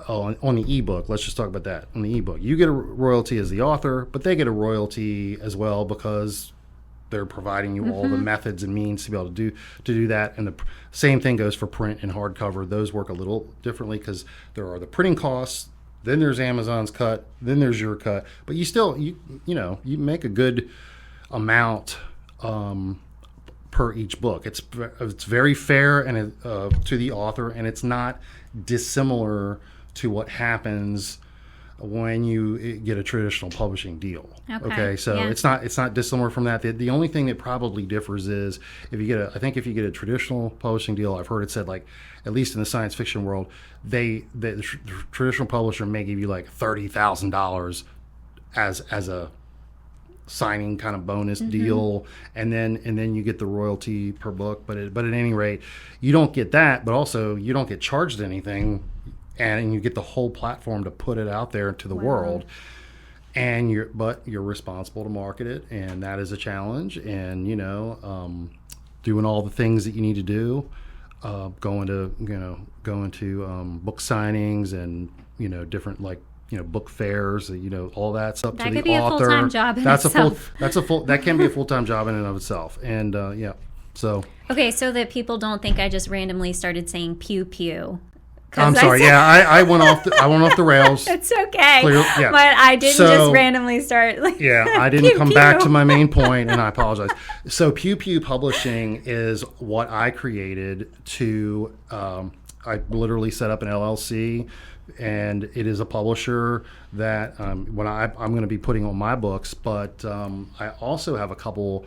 on the ebook. Let's just talk about that. On the ebook, you get a royalty as the author, but they get a royalty as well because they're providing you all the methods and means to be able to do that. And the same thing goes for print and hardcover. Those work a little differently because there are the printing costs. Then there's Amazon's cut. Then there's your cut. But you still, you make a good amount per each book. It's very fair and to the author, and it's not dissimilar to what happens when you get a traditional publishing deal. Okay, so yeah. it's not dissimilar from that. The only thing that probably differs is if you get a traditional publishing deal, I've heard it said, like, at least in the science fiction world, the traditional publisher may give you like $30,000 as a signing kind of bonus deal, and then you get the royalty per book. But at any rate, you don't get that, but also you don't get charged anything, and you get the whole platform to put it out there to the world. And you're responsible to market it, and that is a challenge. And doing all the things that you need to do, going to book signings and different book fairs, all that stuff. That to could the be author. A full-time job in itself. That can be a full-time job in and of itself. And so okay, so that people don't think I just randomly started saying pew pew. I'm sorry. I went off the rails. It's okay. Yeah. But I didn't just randomly start. I didn't come back to my main point, and I apologize. So Pew Pew Publishing is what I created to. I literally set up an LLC, and it is a publisher that I'm going to be putting on my books. But I also have a couple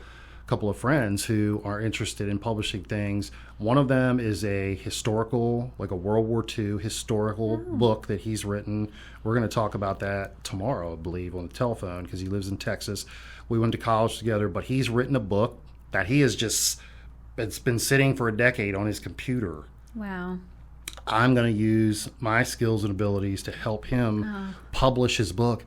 of friends who are interested in publishing things. One of them is a historical, like a World War II historical book that he's written. We're going to talk about that tomorrow, I believe, on the telephone, because he lives in Texas. We went to college together, but he's written a book that it's been sitting for a decade on his computer. Wow. I'm going to use my skills and abilities to help him publish his book.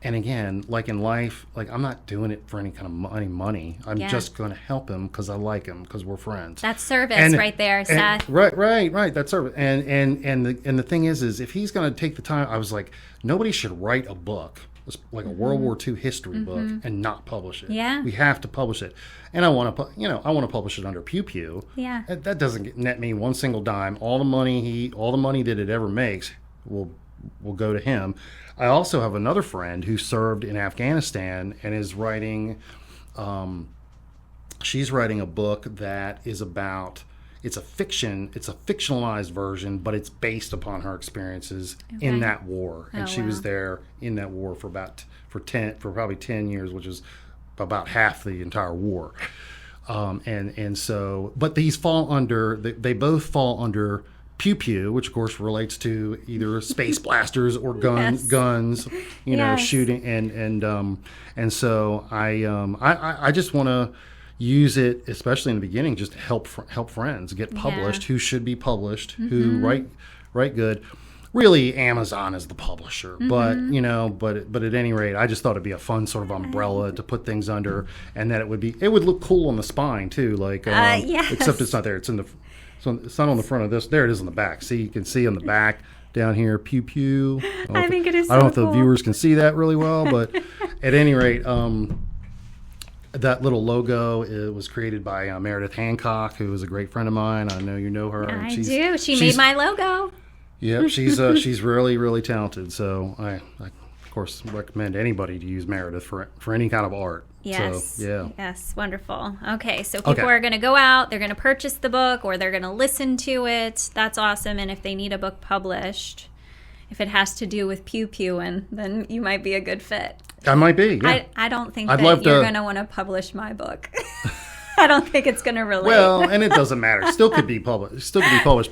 And again, like in life, like I'm not doing it for any kind of money. I'm just going to help him because I like him, because we're friends. That's service right there, Seth. Right. That's service. And the thing is if he's going to take the time, I was like, nobody should write a book, like a World War II history book, and not publish it. Yeah. We have to publish it. And I want to publish it under Pew Pew. Yeah. That doesn't net me one single dime. All the money that it ever makes will go to him. I also have another friend who served in Afghanistan and is writing. She's writing a book that is about. It's a fictionalized version, but it's based upon her experiences in that war, and she was there in that war for probably 10 years, which is about half the entire war. And so, but they both fall under Pew Pew, which of course relates to either space blasters or guns, shooting, and so I just want to use it, especially in the beginning, just to help friends get published who should be published, who write good. Really, Amazon is the publisher, but at any rate, I just thought it'd be a fun sort of umbrella to put things under, and that it would look cool on the spine too, except it's not there. So it's not on the front of this. There it is on the back. See, you can see on the back down here, Pew Pew. I think it is. I don't know if the viewers can see that really well, but at any rate, That little logo, it was created by Meredith Hancock, who is a great friend of mine. I know you know her. I do. She made my logo. Yep, she's really, really talented. So I of course recommend anybody to use Meredith for any kind of art. Yes. So, yeah. Yes. Wonderful. Okay. So people are going to go out, they're going to purchase the book, or they're going to listen to it. That's awesome. And if they need a book published, if it has to do with pew-pewing, then you might be a good fit. I might be, yeah. I don't think that you're going to want to publish my book. I don't think it's going to relate. Well, and it doesn't matter. It still could be published.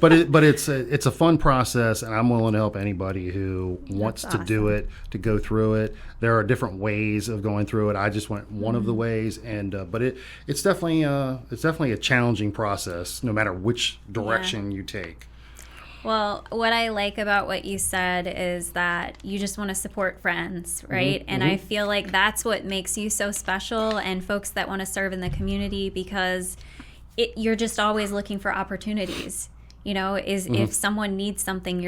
But it's a fun process, and I'm willing to help anybody who wants to do it, to go through it. There are different ways of going through it. I just went one of the ways, and but it's definitely a challenging process, no matter which direction you take. Well, what I like about what you said is that you just want to support friends, right? And I feel like that's what makes you so special, and folks that want to serve in the community, because you're just always looking for opportunities. You know, if someone needs something,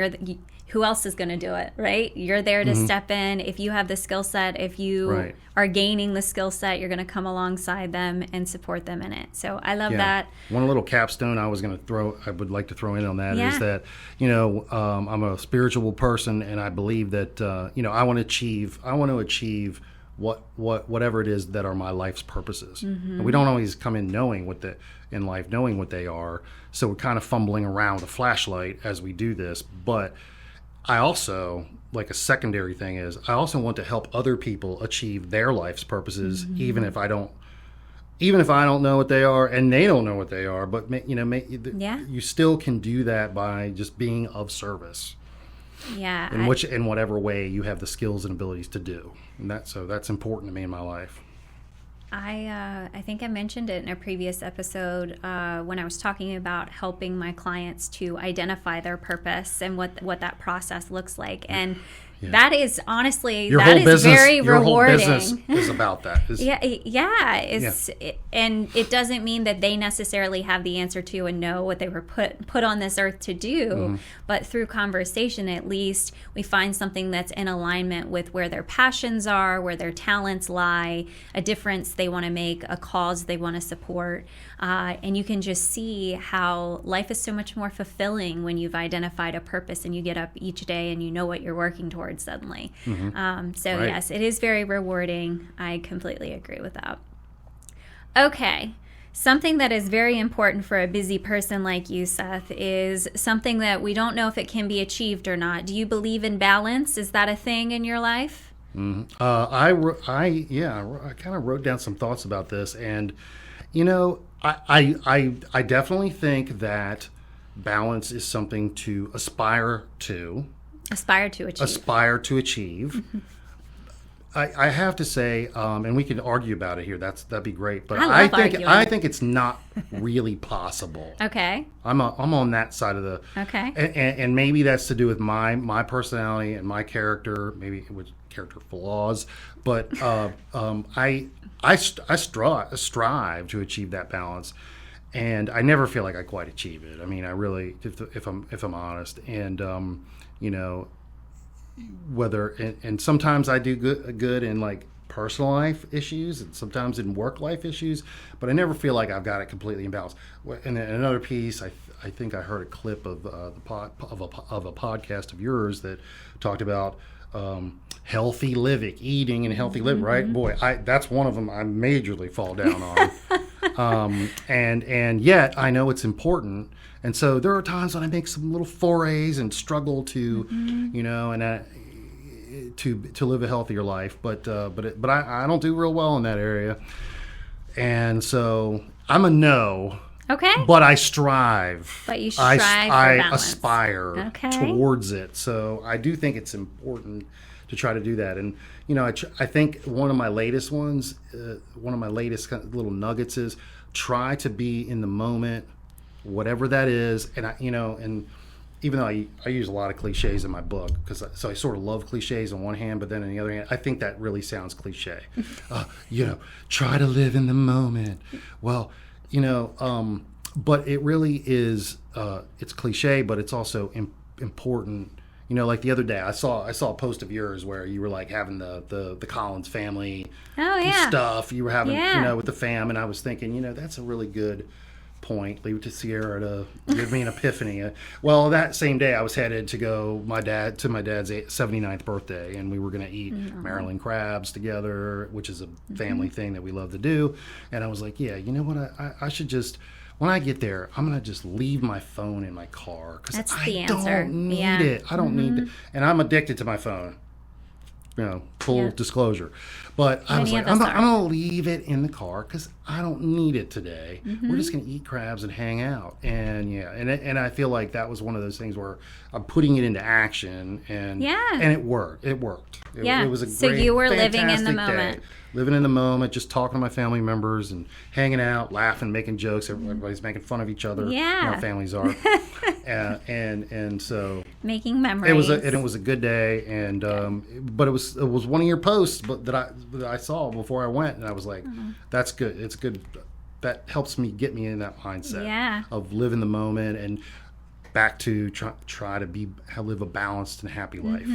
who else is going to do it, right? You're there to step in. If you have the skill set, if you are gaining the skill set, you're going to come alongside them and support them in it. So I love that. One little capstone I would like to throw in on that is that, I'm a spiritual person, and I believe that, I want to achieve whatever it is that are my life's purposes. And we don't always come in knowing what they are. So we're kind of fumbling around with a flashlight as we do this. But I also, like, a secondary thing is, I also want to help other people achieve their life's purposes, even if I don't know what they are and they don't know what they are. But you still can do that by just being of service. Yeah. In whatever way you have the skills and abilities to do. And that's important to me in my life. I think I mentioned it in a previous episode when I was talking about helping my clients to identify their purpose and what that process looks like. And that is honestly, very rewarding. Your whole business is about that. And it doesn't mean that they necessarily have the answer to and know what they were put on this earth to do. But through conversation, at least, we find something that's in alignment with where their passions are, where their talents lie, a difference they want to make, a cause they want to support. And you can just see how life is so much more fulfilling when you've identified a purpose and you get up each day and you know what you're working towards suddenly. Yes, it is very rewarding. I completely agree with that. Okay. Something that is very important for a busy person like you, Seth, is something that we don't know if it can be achieved or not. Do you believe in balance? Is that a thing in your life? I kind of wrote down some thoughts about this, and I definitely think that balance is something to aspire to achieve. I have to say, and we can argue about it here. That'd be great. But I think it's not really possible. Okay. I'm on that side of the. Okay. And maybe that's to do with my personality and my character, maybe with character flaws. But I strive to achieve that balance, and I never feel like I quite achieve it. I mean, I really, if I'm honest, and whether and sometimes I do good in like personal life issues and sometimes in work life issues, but I never feel like I've got it completely in balance. And in another piece, I think I heard a clip of a podcast of yours that talked about healthy living, eating and healthy living. Right, boy, that's one of them I majorly fall down on. And yet I know it's important. And so there are times when I make some little forays and struggle to, to live a healthier life. But I don't do real well in that area. And so I'm a no. Okay. But I strive. But you strive for balance. I aspire towards it. So I do think it's important to try to do that. And, I think one of my latest ones, kind of little nuggets is try to be in the moment, whatever that is. And and even though I use a lot of cliches in my book, so I sort of love cliches on one hand, but then on the other hand, I think that really sounds cliche. Try to live in the moment. Well, but it really is, it's cliche, but it's also important like the other day, I saw a post of yours where you were like having the Collins family stuff. You were having, with the fam, and I was thinking, that's a really good point. Leave it to Sierra to give me an epiphany. Well, that same day I was headed to go my dad's 79th birthday, and we were going to eat Maryland crabs together, which is a family thing that we love to do. And I was like, you know what, I should just, when I get there, I'm going to just leave my phone in my car because I don't need it. I don't need it. And I'm addicted to my phone. Full disclosure. But I was like, I'm going to leave it in the car because I don't need it today. We're just going to eat crabs and hang out. And and I feel like that was one of those things where I'm putting it into action, and it worked. It worked. It was a great, so you were living in the moment. Day. Living in the moment, just talking to my family members and hanging out, laughing, making jokes. Everybody's making fun of each other. Yeah. Our families are. and so making memories. It was a good day, and but it was one of your posts, that I saw before I went, and I was like, that's good. It's good. That helps get me in that mindset of living the moment and back to try to live a balanced and happy life.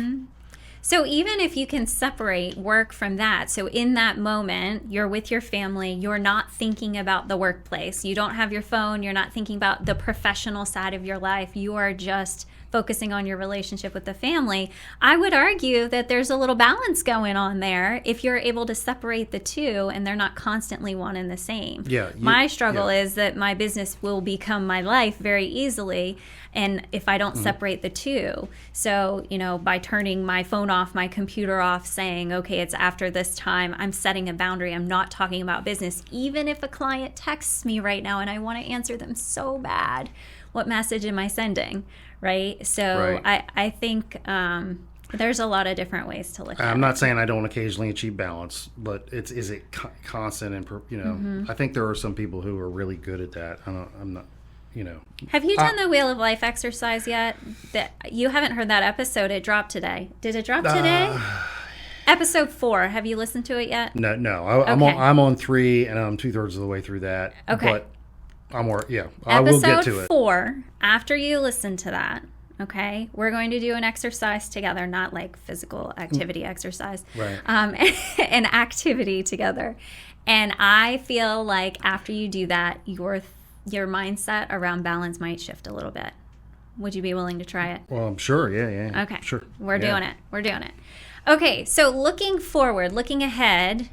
So even if you can separate work from that, so in that moment, you're with your family, you're not thinking about the workplace, you don't have your phone, you're not thinking about the professional side of your life, you are just focusing on your relationship with the family, I would argue that there's a little balance going on there if you're able to separate the two and they're not constantly one and the same. My struggle is that my business will become my life very easily, and if I don't separate the two. So, by turning my phone off, my computer off, saying, okay, it's after this time, I'm setting a boundary. I'm not talking about business. Even if a client texts me right now and I want to answer them so bad, what message am I sending? Right? So I think there's a lot of different ways to look at it. I'm not saying I don't occasionally achieve balance, but is it constant? And, I think there are some people who are really good at that. I'm not. Have you done the Wheel of Life exercise yet? You haven't heard that episode. It dropped today. Did it drop today? Episode 4. Have you listened to it yet? No. I'm on 3, and I'm 2/3 of the way through that. Okay. But I will get to it. Episode 4, after you listen to that, okay, we're going to do an exercise together, not like physical activity exercise. Right. An activity together. And I feel like after you do that, your mindset around balance might shift a little bit. Would you be willing to try it? Well, I'm sure. Yeah. Okay. Sure. We're doing it. Okay, so looking forward, looking ahead,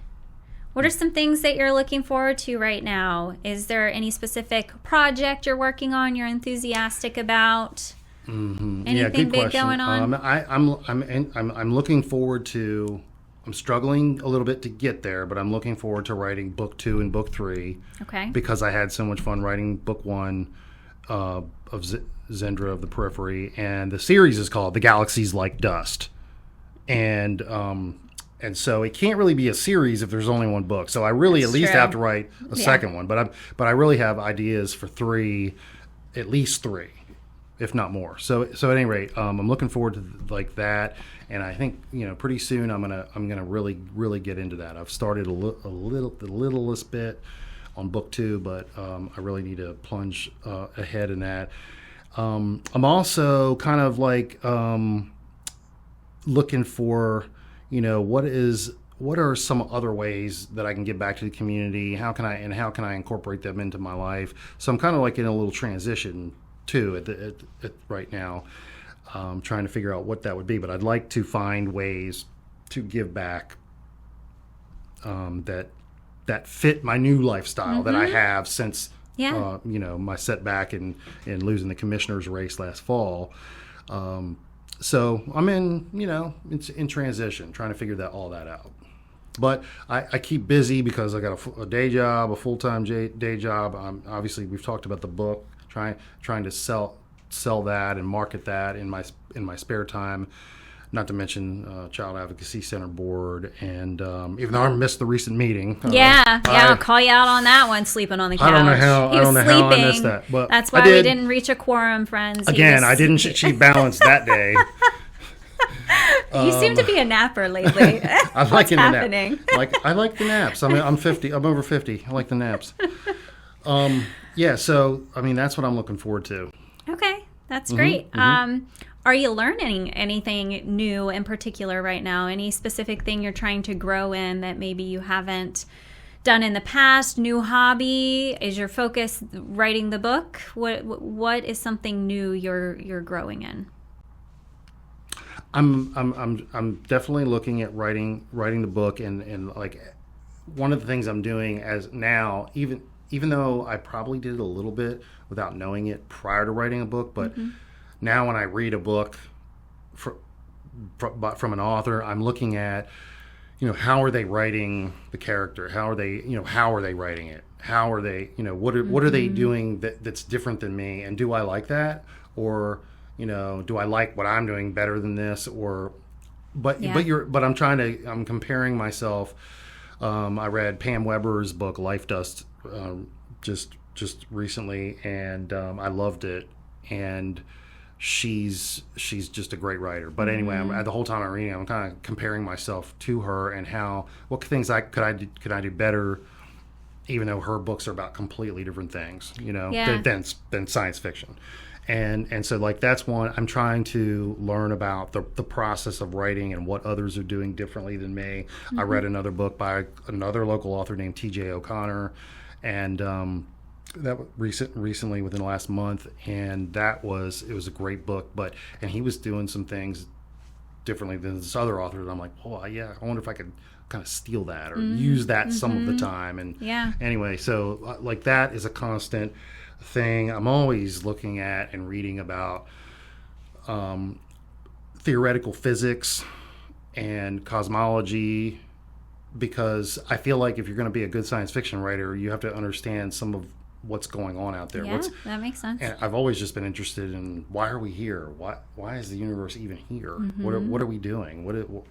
what are some things that you're looking forward to right now? Is there any specific project you're working on you're enthusiastic about? Anything big going on? I'm looking forward to. I'm struggling a little bit to get there, but I'm looking forward to writing book 2 and book 3. Okay. Because I had so much fun writing book 1 of Zendra of the Periphery, and the series is called The Galaxies Like Dust, and so it can't really be a series if there's only one book. So I really at least have to write a second one, but I really have ideas for 3, at least 3. If not more. So at any rate, I'm looking forward to like that, and I think pretty soon I'm gonna really get into that. I've started the littlest bit on book 2, but I really need to plunge ahead in that. I'm also kind of like looking for what are some other ways that I can get back to the community? How can I incorporate them into my life? So I'm kind of like in a little transition too at right now, trying to figure out what that would be. But I'd like to find ways to give back that fit my new lifestyle that I have since my setback in losing the commissioner's race last fall. So I'm in transition, trying to figure all that out. But I keep busy because I got a day job, a full-time day job. Obviously, we've talked about the book. Trying to sell that and market that in my spare time, not to mention Child Advocacy Center board, and even though I missed the recent meeting, I'll call you out on that one. Sleeping on the couch. I don't know how I missed that, but that's why we didn't reach a quorum, friends. Again, I didn't achieve balance that day. You seem to be a napper lately. I like happening? I like the naps. I'm 50. I'm over 50. I like the naps. So, that's what I'm looking forward to. Okay. That's great. Are you learning anything new in particular right now? Any specific thing you're trying to grow in that maybe you haven't done in the past? New hobby? Is your focus writing the book? What is something new you're growing in? I'm definitely looking at writing the book, and like one of the things I'm doing as now, even though I probably did it a little bit without knowing it prior to writing a book, but now when I read a book from an author, I'm looking at, how are they writing the character? How are they writing it? How are they, what are they doing that's different than me? And do I like that? Or, do I like what I'm doing better than this? But I'm comparing myself. I read Pam Weber's book, Life Dust, just recently, and I loved it. And she's just a great writer. But anyway, the whole time I'm reading, I'm kind of comparing myself to her and what things could I do better, even though her books are about completely different things, than science fiction. And so like that's one, I'm trying to learn about the process of writing and what others are doing differently than me. I read another book by another local author named T.J. O'Connor, and that recently within the last month, and it was a great book, and he was doing some things differently than this other author, and I'm like, oh yeah, I wonder if I could kind of steal that or use that some of the time. And anyway, so like that is a constant thing I'm always looking at and reading about. Theoretical physics and cosmology, because I feel like if you're going to be a good science fiction writer, you have to understand some of what's going on out there. Yeah, that makes sense. And I've always just been interested in, why are we here? Why is the universe even here? What are we doing?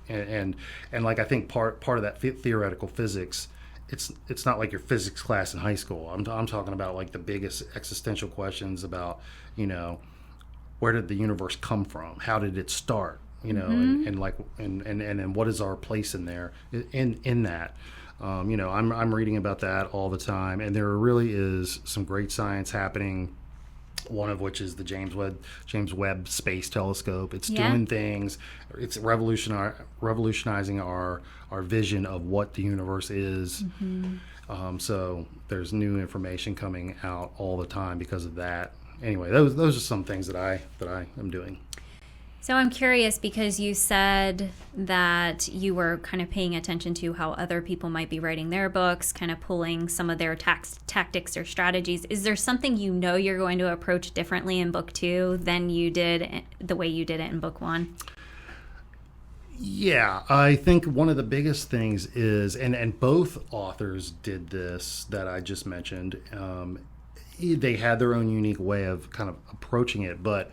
And like I think part of that theoretical physics, it's not like your physics class in high school. I'm talking about like the biggest existential questions about, where did the universe come from? How did it start? And what is our place in there in that? I'm reading about that all the time, and there really is some great science happening. One of which is the James Webb Space Telescope. It's doing things. It's revolutionizing our vision of what the universe is. So there's new information coming out all the time because of that. Anyway, those are some things that I am doing. So I'm curious, because you said that you were kind of paying attention to how other people might be writing their books, kind of pulling some of their tactics or strategies. Is there something you're going to approach differently in book 2 than you did the way you did it in book 1? Yeah, I think one of the biggest things is, and both authors did this that I just mentioned, they had their own unique way of kind of approaching it, but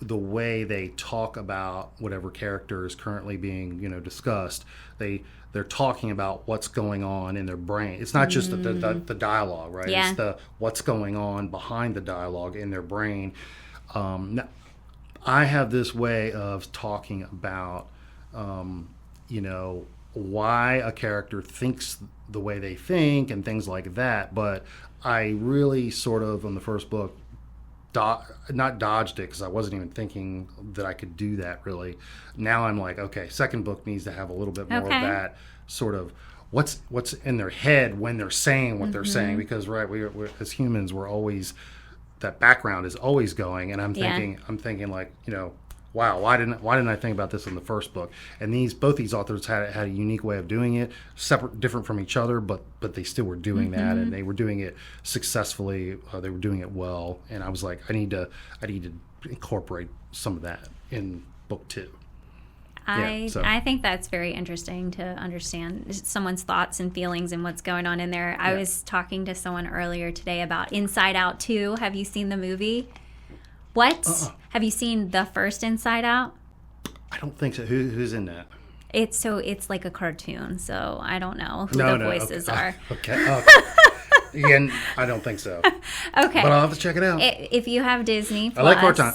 the way they talk about whatever character is currently being discussed, they're talking about what's going on in their brain. It's not just the dialogue, right? Yeah. It's the what's going on behind the dialogue in their brain. Now, I have this way of talking about why a character thinks the way they think and things like that, but I really sort of, in the first book, not dodged it because I wasn't even thinking that I could do that really. Now I'm like, okay, second book needs to have a little bit more of that sort of what's in their head when they're saying what they're saying, because we're as humans, we're always, that background is always going, and I'm thinking like, wow, why didn't I think about this in the first book? And both these authors had a unique way of doing it, different from each other, but they still were doing that, and they were doing it successfully. They were doing it well, and I was like, I need to incorporate some of that in book 2. I think that's very interesting to understand someone's thoughts and feelings and what's going on in there. I was talking to someone earlier today about Inside Out 2. Have you seen the movie? What? Have you seen the first Inside Out? I don't think so. Who's in that? It's like a cartoon, so I don't know who the voices are. Okay. Again, I don't think so. Okay. But I'll have to check it out. If you have Disney Plus.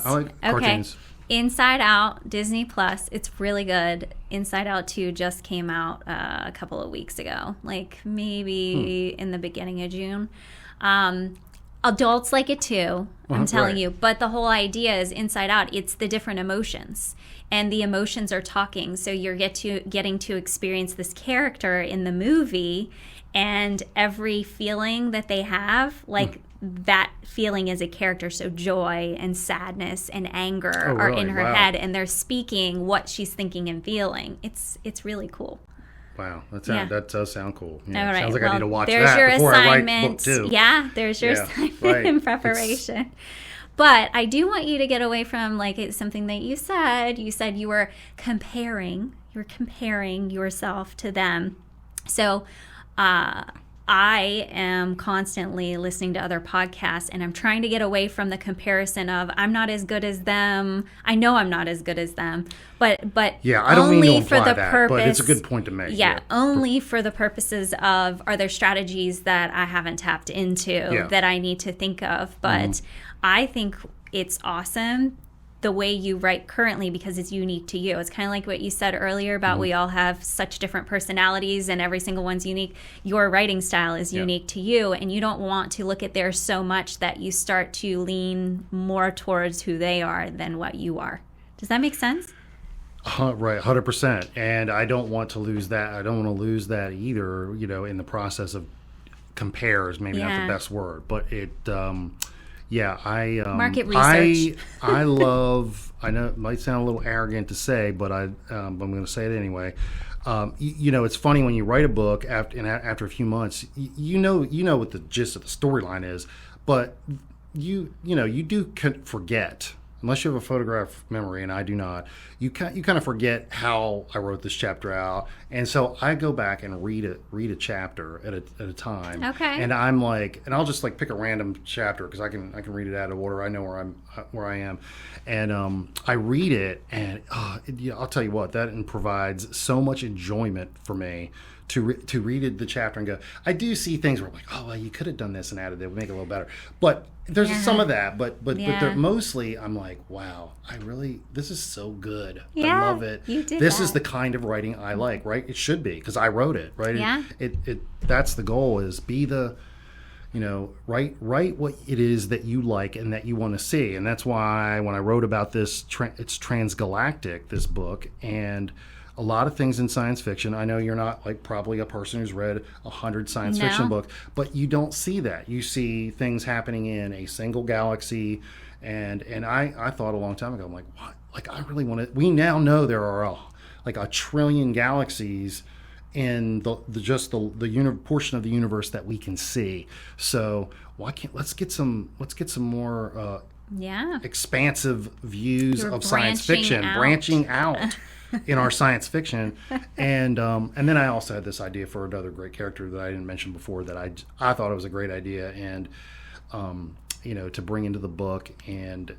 I like cartoons. Inside Out, Disney Plus. It's really good. Inside Out 2 just came out a couple of weeks ago, like maybe in the beginning of June. Adults like it too, I'm telling right. you. But the whole idea is Inside Out. It's the different emotions, and the emotions are talking. So you're getting to experience this character in the movie, and every feeling that they have, like that feeling is a character. So joy and sadness and anger are really? in her Wow. head, and they're speaking what she's thinking and feeling. It's really cool. Wow, Yeah. that does sound cool. All right. Sounds like well, I need to watch there's that your before assignment. I write book 2. Yeah, there's your Yeah, assignment right. in preparation. But I do want you to get away from like it's something that you said. You said you were comparing. You were comparing yourself to them. So I am constantly listening to other podcasts, and I'm trying to get away from the comparison of I'm not as good as them. I know I'm not as good as them, but Yeah, I don't mean to only imply for the that, purpose. but it's a good point to make. Yeah, only for the purposes of are there strategies that I haven't tapped into that I need to think of. But I think it's awesome the way you write currently because it's unique to you. It's kind of like what you said earlier about we all have such different personalities and every single one's unique. Your writing style is unique to you, and you don't want to look at theirs so much that you start to lean more towards who they are than what you are. Does that make sense? Right, 100%. And I don't want to lose that. I don't want to lose that either, in the process of compare is maybe not the best word, but it market research. I love. I know it might sound a little arrogant to say, but I'm going to say it anyway. It's funny when you write a book after a few months, you know what the gist of the storyline is, but you do forget. Unless you have a photograph memory, and I do not, you kind of forget how I wrote this chapter out, and so I go back and read a chapter at a time. Okay. And I'm like, and I'll just like pick a random chapter because I can read it out of order. I know where I am, and I read it, and I'll tell you what, that provides so much enjoyment for me. To read the chapter and go, I do see things where I'm like, oh, well, you could have done this and added it, would make it a little better. But there's some of that, but mostly I'm like, wow, this is so good. Yeah, I love it. You did this that. is the kind of writing I like, right? It should be because I wrote it, right? Yeah. That's the goal is be the, write what it is that you like and that you want to see. And that's why when I wrote about this, it's transgalactic, this book, and a lot of things in science fiction. I know you're not like probably a person who's read 100 science fiction books, but you don't see that. You see things happening in a single galaxy, and I thought a long time ago, I'm like, what? Like I really want to. We now know there are like a trillion galaxies in the portion of the universe that we can see. So let's get some more expansive views of science fiction, branching out. In our science fiction, and then I also had this idea for another great character that I didn't mention before that I thought it was a great idea, and to bring into the book, and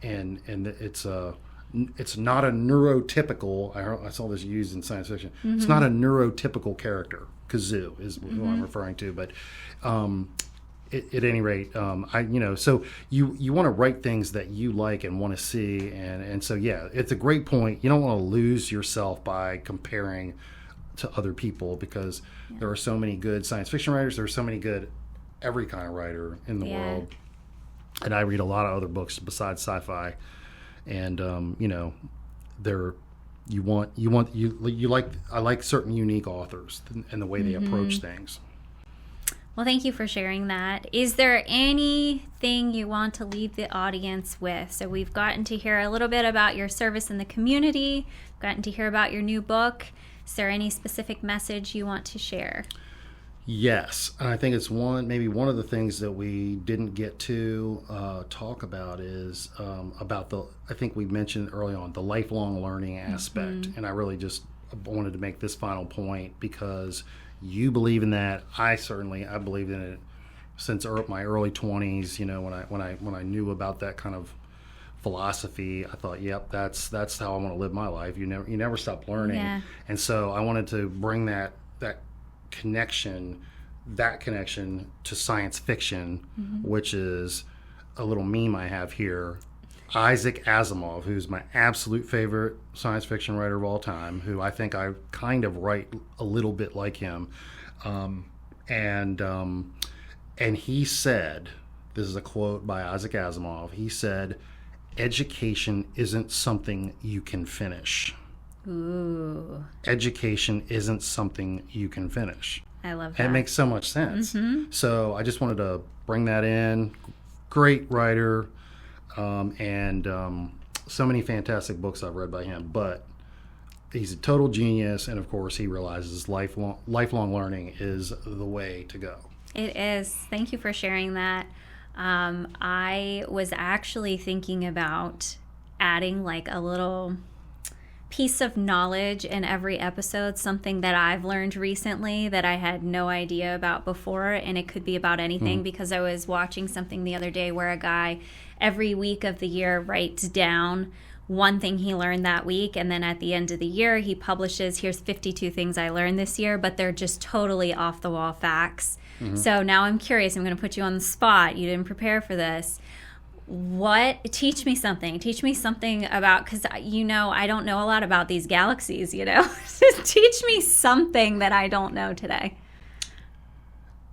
it's not a neurotypical. I saw this used in science fiction. Mm-hmm. It's not a neurotypical character. Kazoo is who I'm referring to, but. At any rate, so you want to write things that you like and want to see, and so it's a great point. You don't want to lose yourself by comparing to other people because there are so many good science fiction writers. There are so many good every kind of writer in the world, and I read a lot of other books besides sci-fi, and I like certain unique authors and the way they approach things. Well, thank you for sharing that. Is there anything you want to leave the audience with? So we've gotten to hear a little bit about your service in the community, gotten to hear about your new book. Is there any specific message you want to share? Yes, and I think it's one of the things that we didn't get to talk about is about I think we mentioned early on, the lifelong learning aspect. And I really just wanted to make this final point because you believe in that. I believed in it since my early 20s. When I knew about that kind of philosophy, I thought, yep, that's how I want to live my life. You never stop learning, and so I wanted to bring that connection to science fiction, which is a little meme I have here. Isaac Asimov, who's my absolute favorite science fiction writer of all time, who I think I kind of write a little bit like him, and he said This is a quote by Isaac Asimov. He said, "Education isn't something you can finish." Ooh. Education isn't something you can finish. I love that. And it makes so much sense. So I just wanted to bring that in. Great writer, and so many fantastic books I've read by him. But he's a total genius, and of course he realizes lifelong learning is the way to go. It is. Thank you for sharing that. I was actually thinking about adding like a little piece of knowledge in every episode, something that I've learned recently that I had no idea about before, and it could be about anything, because I was watching something the other day where a guy every week of the year writes down one thing he learned that week, and then at the end of the year he publishes, here's 52 things I learned this year, but they're just totally off the wall facts. So now I'm curious, I'm going to put you on the spot. You didn't prepare for this. Teach me something about, because I don't know a lot about these galaxies, Just teach me something that I don't know today.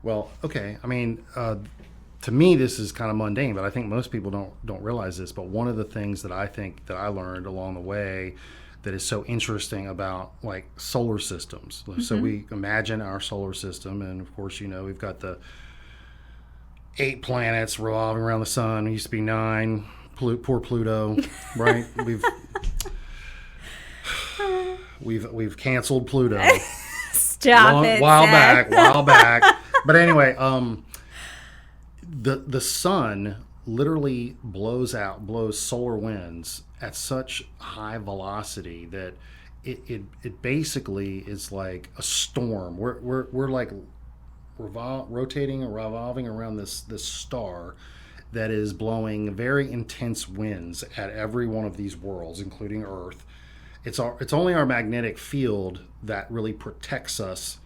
Well, okay. I mean, to me, this is kind of mundane, but I think most people don't realize this. But one of the things that I think that I learned along the way that is so interesting about like solar systems. So we imagine our solar system, and of course, we've got the 8 planets revolving around the sun. It used to be 9. Poor Pluto, right? We've canceled Pluto. Stop it, while Seth. back. But anyway, the sun literally blows solar winds at such high velocity that it basically is like a storm. We're like rotating or revolving around this star that is blowing very intense winds at every one of these worlds, including Earth. It's only our magnetic field that really protects us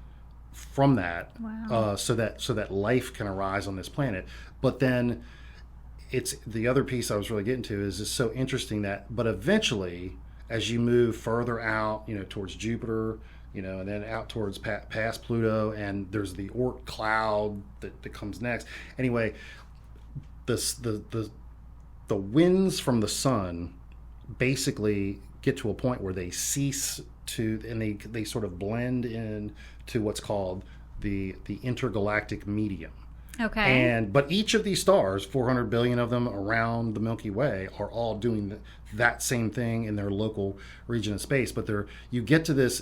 from that. Wow. So that life can arise on this planet. But then it's the other piece I was really getting to is it's so interesting but eventually, as you move further out, towards Jupiter, and then out towards past Pluto, and there's the Oort cloud that comes next. Anyway, the winds from the sun basically get to a point where they cease to, and they sort of blend in to what's called the intergalactic medium. Okay. But each of these stars, 400 billion of them around the Milky Way, are all doing that same thing in their local region of space. But you get to this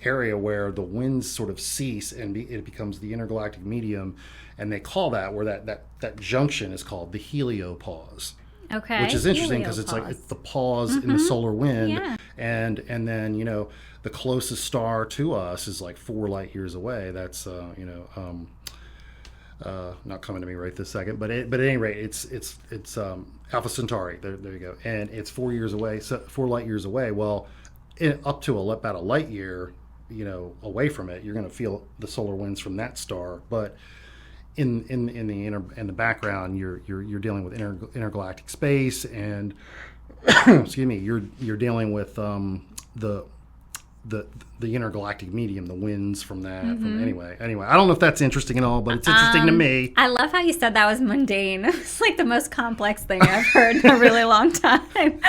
area where the winds sort of cease, and it becomes the intergalactic medium, and they call that, where that junction is called the heliopause. Okay. Which is interesting because it's the pause in the solar wind. Yeah. And then the closest star to us is like 4 light years away. That's not coming to me right this second, but at any rate, it's Alpha Centauri. There you go, and it's 4 light years away. Well, up to about a light year, away from it, you're going to feel the solar winds from that star. But in the background, you're dealing with intergalactic space, and excuse me, you're dealing with the intergalactic medium, the winds from that. Anyway, I don't know if that's interesting at all, but it's interesting to me. I love how you said that was mundane. It's like the most complex thing I've heard in a really long time.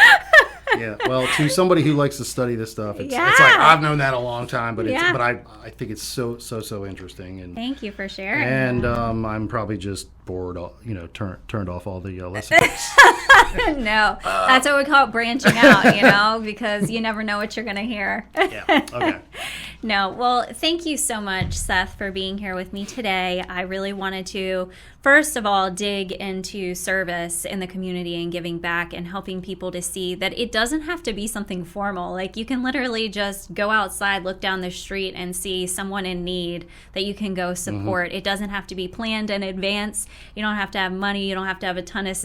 Yeah, well, to somebody who likes to study this stuff, it's like I've known that a long time, but but I think it's so interesting. And thank you for sharing. And I'm probably just bored, turned off all the listeners. No, that's what we call it, branching out, because you never know what you're going to hear. Yeah, okay. No, well, thank you so much, Seth, for being here with me today. I really wanted to, first of all, dig into service in the community and giving back and helping people to see that it doesn't have to be something formal. Like, you can literally just go outside, look down the street, and see someone in need that you can go support. It doesn't have to be planned in advance. You don't have to have money. You don't have to have a ton of,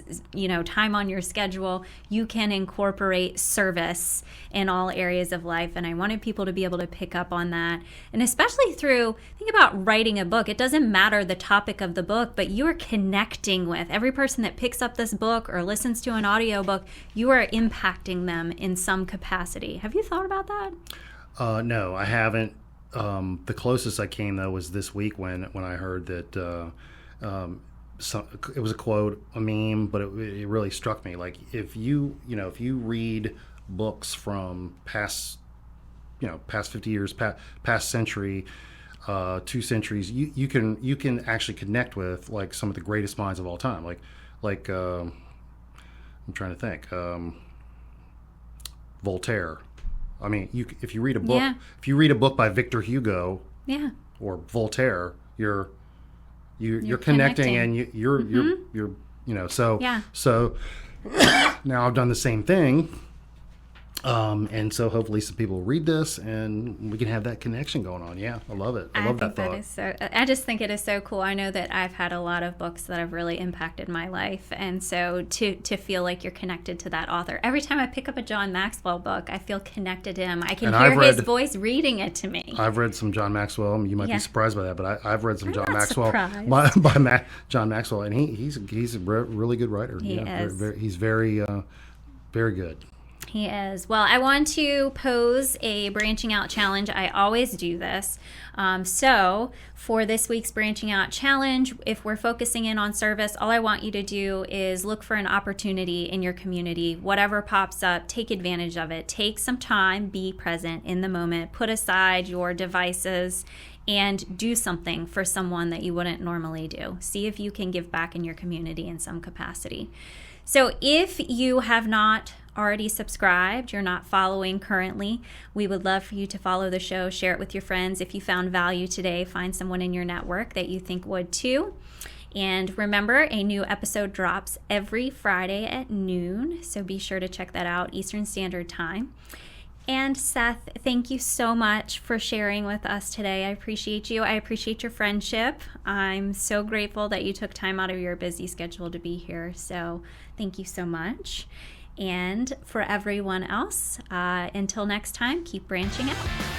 time on your schedule. You can incorporate service in all areas of life, and I wanted people to be able to pick up on that. And especially think about writing a book. It doesn't matter the topic of the book, but you're connecting with every person that picks up this book or listens to an audiobook. You are impacting them in some capacity. Have you thought about that? No, I haven't. The closest I came, though, was this week when I heard that it was a quote, a meme, but it really struck me. Like if you read books from past 50 years, past century, 2 centuries, you can actually connect with like some of the greatest minds of all time. Like I'm trying to think, Voltaire. I mean, if you read a book, if you read a book by Victor Hugo, or Voltaire, you're connecting, and you're so now I've done the same thing. And so hopefully some people read this and we can have that connection going on. Yeah, I love it. I love that thought. I just think it is so cool. I know that I've had a lot of books that have really impacted my life. And so to feel like you're connected to that author. Every time I pick up a John Maxwell book, I feel connected to him. I can hear his voice reading it to me. I've read some John Maxwell. You might be surprised by that, but I've read some John Maxwell John Maxwell, and he's a really good writer. He is. He's very, very good. He is. Well, I want to pose a branching out challenge. I always do this. So for this week's branching out challenge, if we're focusing in on service, all I want you to do is look for an opportunity in your community. Whatever pops up, take advantage of it. Take some time, be present in the moment, put aside your devices, and do something for someone that you wouldn't normally do. See if you can give back in your community in some capacity. So if you have not already subscribed, you're not following currently, we would love for you to follow the show, share it with your friends. If you found value today, find someone in your network that you think would too. And remember, a new episode drops every Friday at noon, so be sure to check that out, Eastern Standard Time. And Seth, thank you so much for sharing with us today. I appreciate you. I appreciate your friendship. I'm so grateful that you took time out of your busy schedule to be here. So thank you so much. And for everyone else, until next time, keep branching out.